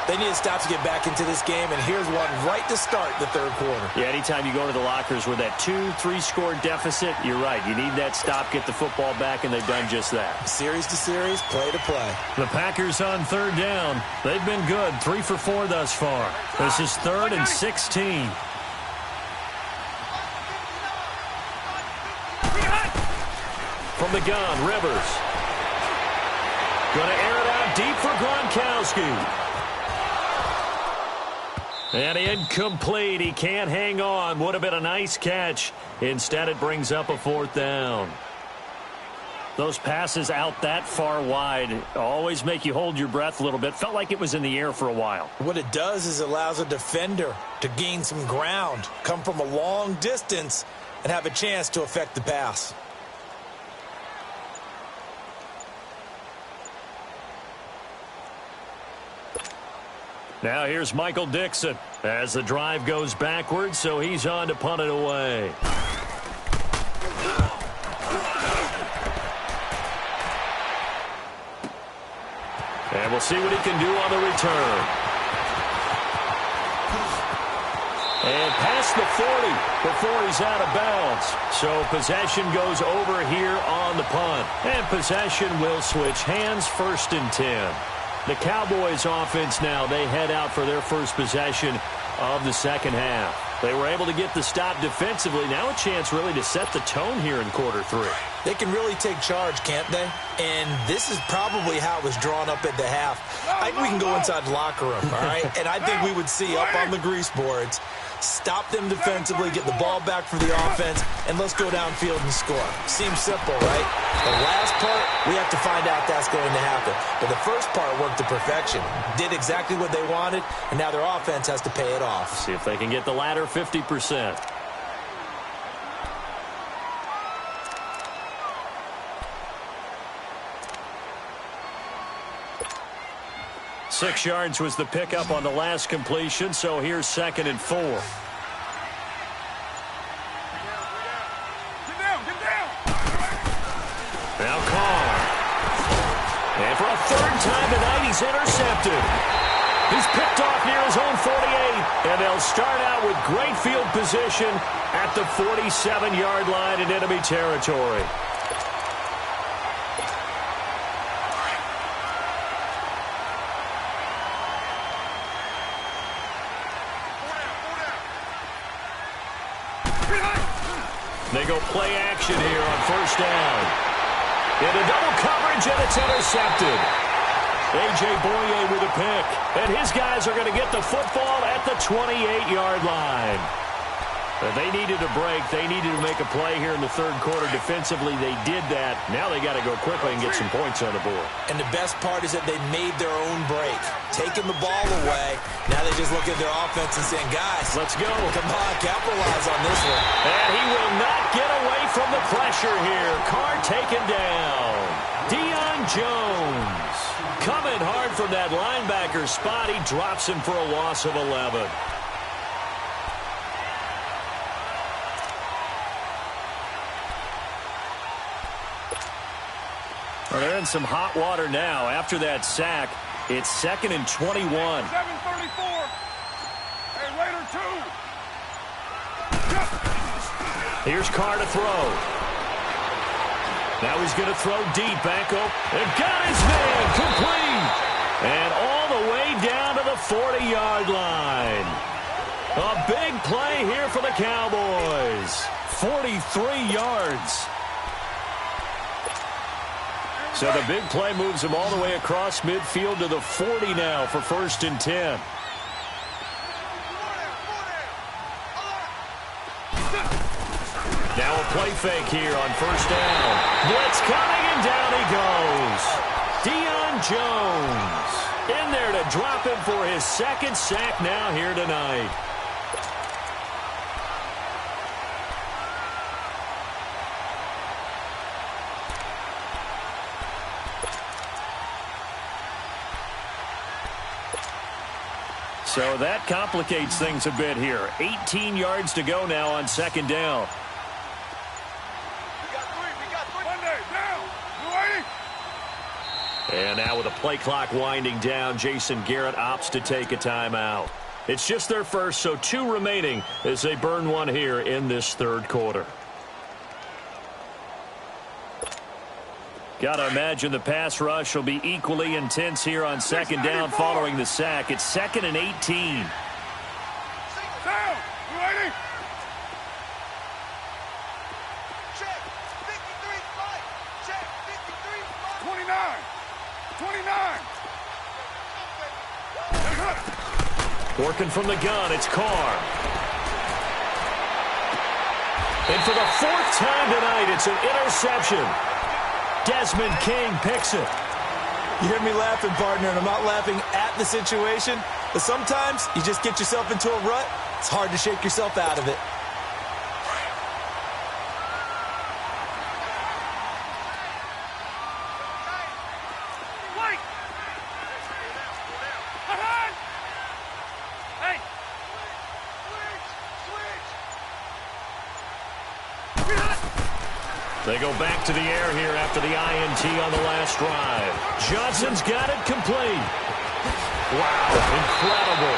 They need to stop to get back into this game, and here's one right to start the 3rd quarter. Yeah, anytime you go to the lockers with that 2-3 score deficit, you're right. You need that stop, get the football back, and they've done just that. Series to series, play to play. The Packers on 3rd down. They've been good, 3 for 4 thus far. This is 3rd and 16. From the gun, Rivers. Going to air it out deep for Gronkowski. And incomplete. He can't hang on. Would have been a nice catch. Instead, it brings up a 4th down. Those passes out that far wide always make you hold your breath a little bit. Felt like it was in the air for a while. What it does is it allows a defender to gain some ground, come from a long distance, and have a chance to affect the pass. Now here's Michael Dixon as the drive goes backwards, so he's on to punt it away. And we'll see what he can do on the return. And past the 40 before he's out of bounds. So possession goes over here on the punt. And possession will switch hands, 1st and 10. The Cowboys offense now, they head out for their first possession of the 2nd half. They were able to get the stop defensively. Now a chance really to set the tone here in quarter 3. They can really take charge, can't they? And this is probably how it was drawn up at the half. I think we can go inside the locker room, all right? And I think we would see up on the grease boards Stop them defensively, get the ball back for the offense, and let's go downfield and score. Seems simple, right? The last part, we have to find out that's going to happen. But the first part worked to perfection. Did exactly what they wanted, and now their offense has to pay it off. See if they can get the latter 50%. Six yards was the pickup on the last completion, so here's 2nd and 4. Get down, get down. Now Carr. And for a third time tonight, he's intercepted. He's picked off near his own 48, and they'll start out with great field position at the 47-yard line in enemy territory. They go play action here on first down. Into double coverage, and it's intercepted. A.J. Boye with a pick. And his guys are going to get the football at the 28-yard line. They needed a break. They needed to make a play here in the third quarter. Defensively, they did that. Now they got to go quickly and get some points on the board. And the best part is that they made their own break. Taking the ball away. Now they just look at their offense and saying, guys, let's go. Come on, capitalize on this one. And he will not get away from the pressure here. Carr taken down. Deion Jones coming hard from that linebacker spot. He drops him for a loss of 11. Well, they're in some hot water now. After that sack, it's 2nd and 21. 7:34. Hey, Raider 2. Here's Carr to throw. Now he's going to throw deep. Back up. And got his man complete. And all the way down to the 40-yard line. A big play here for the Cowboys. 43 yards. So the big play moves him all the way across midfield to the 40 now for 1st and 10. Now a play fake here on first down. Blitz coming, and down he goes. Deion Jones in there to drop him for his 2nd sack now here tonight. So that complicates things a bit here. 18 yards to go now on 2nd down. We got three. Monday, down. You ready? And now with the play clock winding down, Jason Garrett opts to take a timeout. It's just their first, so 2 remaining as they burn one here in this third quarter. Got to imagine the pass rush will be equally intense here on 2nd down following the sack. It's 2nd and 18. Down. You ready? Check. 53 fight. Check. 53 fight. 29. 29. Working from the gun, it's Carr. And for the 4th time tonight, it's an interception. Desmond King picks it. You hear me laughing, partner, and I'm not laughing at the situation, but sometimes you just get yourself into a rut. It's hard to shake yourself out of it. Wait. Ahead. Hey. Switch. They go back to the air here after the INT on the last drive. Johnson's got it complete. Wow, incredible.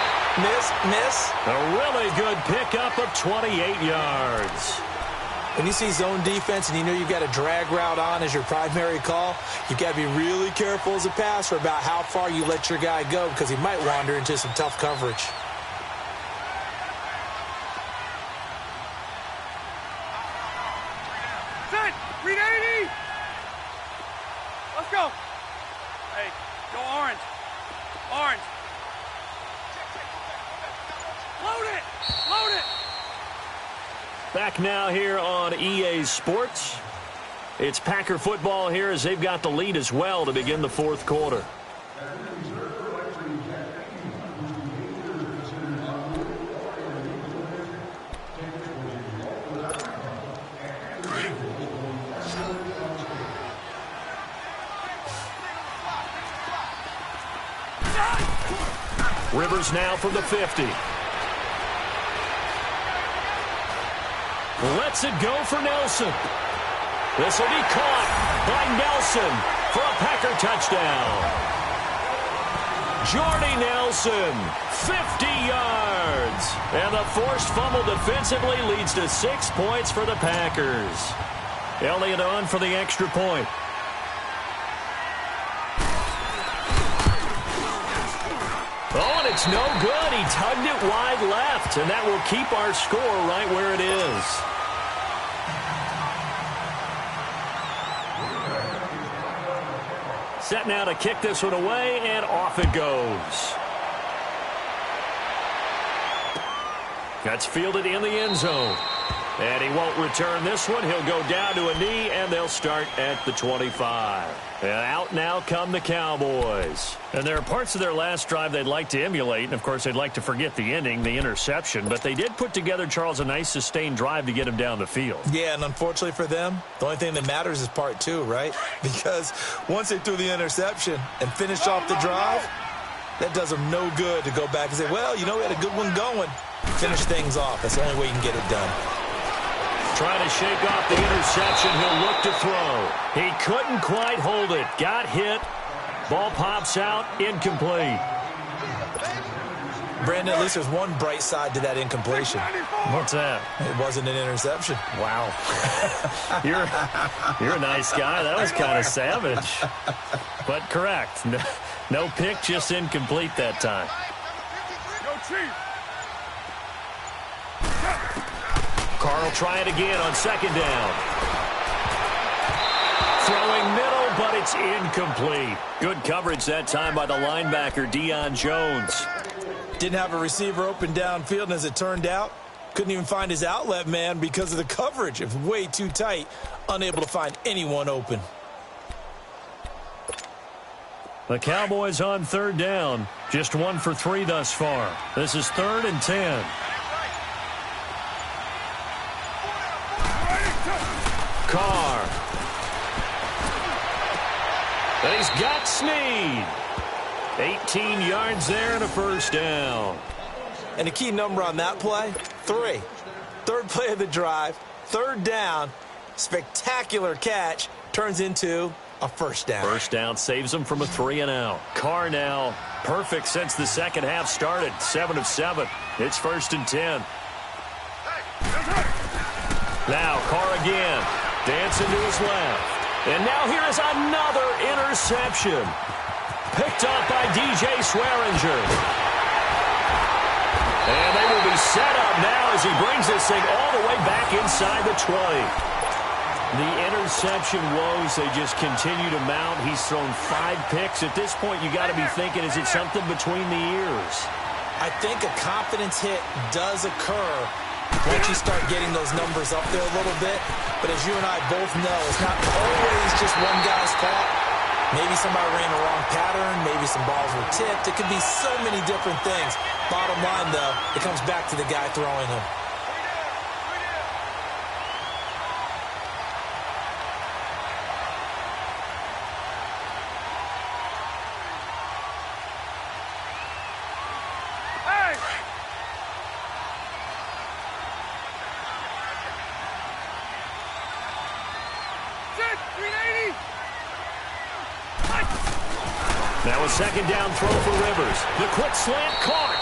Miss. A really good pickup of 28 yards. When you see zone defense and you know you've got a drag route on as your primary call, you've got to be really careful as a passer about how far you let your guy go because he might wander into some tough coverage. Set. Read 80. Let's go. Hey, go orange. Orange. Load it. Load it. Back now here on EA Sports. It's Packer football here as they've got the lead as well to begin the fourth quarter. Rivers now from the 50. Lets it go for Nelson. This will be caught by Nelson for a Packer touchdown. Jordy Nelson, 50 yards. And the forced fumble defensively leads to 6 points for the Packers. Elliott on for the extra point. Oh, and it's no good. He tugged it wide left, and that will keep our score right where it is. Set now to kick this one away, and off it goes. That's fielded in the end zone. And he won't return this one. He'll go down to a knee, and they'll start at the 25. And out now come the Cowboys. And there are parts of their last drive they'd like to emulate. And, of course, they'd like to forget the ending, the interception. But they did put together, Charles, a nice sustained drive to get him down the field. Yeah, and unfortunately for them, the only thing that matters is part two, right? Because once they threw the interception and finished off the drive, that does them no good to go back and say, well, you know, we had a good one going. Finish things off. That's the only way you can get it done. Trying to shake off the interception. He'll look to throw. He couldn't quite hold it. Got hit. Ball pops out. Incomplete. Brandon, at least there's one bright side to that incompletion. What's that? It wasn't an interception. Wow. You're a nice guy. That was kind of savage. But correct. No pick, just incomplete that time. Yo, Chief. Carr will try it again on second down. Throwing middle, but it's incomplete. Good coverage that time by the linebacker, Deion Jones. Didn't have a receiver open downfield, and as it turned out, couldn't even find his outlet man because of the coverage. It was way too tight, unable to find anyone open. The Cowboys on third down. Just 1 for 3 thus far. This is 3rd and 10. Carr. And he's got Snead. 18 yards there and a first down. And the key number on that play, 3. Third play of the drive, 3rd down, spectacular catch, turns into a first down. First down saves him from a 3-and-out. Carr now perfect since the second half started. 7 of 7. It's 1st and 10. Now Carr again. Dancing to his left. And now here is another interception. Picked up by DJ Swearinger. And they will be set up now as he brings this thing all the way back inside the 20. The interception woes, they just continue to mount. He's thrown 5 picks. At this point, you got to be thinking, is it something between the ears? I think a confidence hit does occur once you start getting those numbers up there a little bit. But as you and I both know, it's not always just one guy's fault. Maybe somebody ran the wrong pattern. Maybe some balls were tipped. It could be so many different things. Bottom line, though, it comes back to the guy throwing them. Now a second down throw for Rivers. The quick slant caught.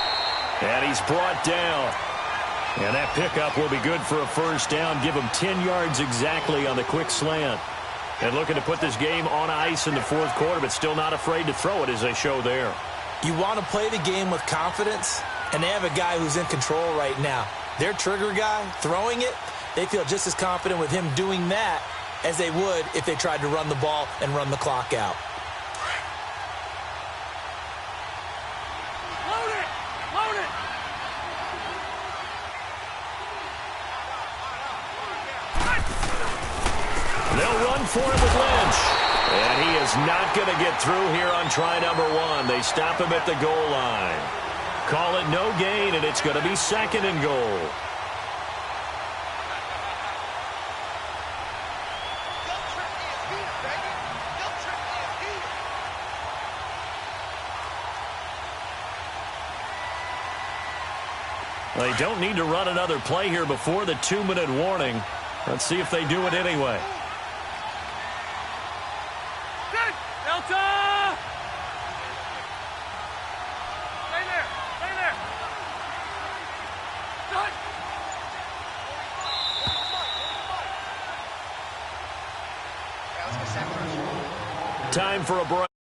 And he's brought down. And that pickup will be good for a first down. Give him 10 yards exactly on the quick slant. And looking to put this game on ice in the fourth quarter, but still not afraid to throw it as they show there. You want to play the game with confidence, and they have a guy who's in control right now. Their trigger guy, throwing it, they feel just as confident with him doing that as they would if they tried to run the ball and run the clock out. They'll run for it with Lynch. And he is not going to get through here on try number 1. They stop him at the goal line. Call it no gain, and it's going to be 2nd and goal. They don't need to run another play here before the 2-minute warning. Let's see if they do it anyway. Delta! Stay there. Stay there. Time for a break.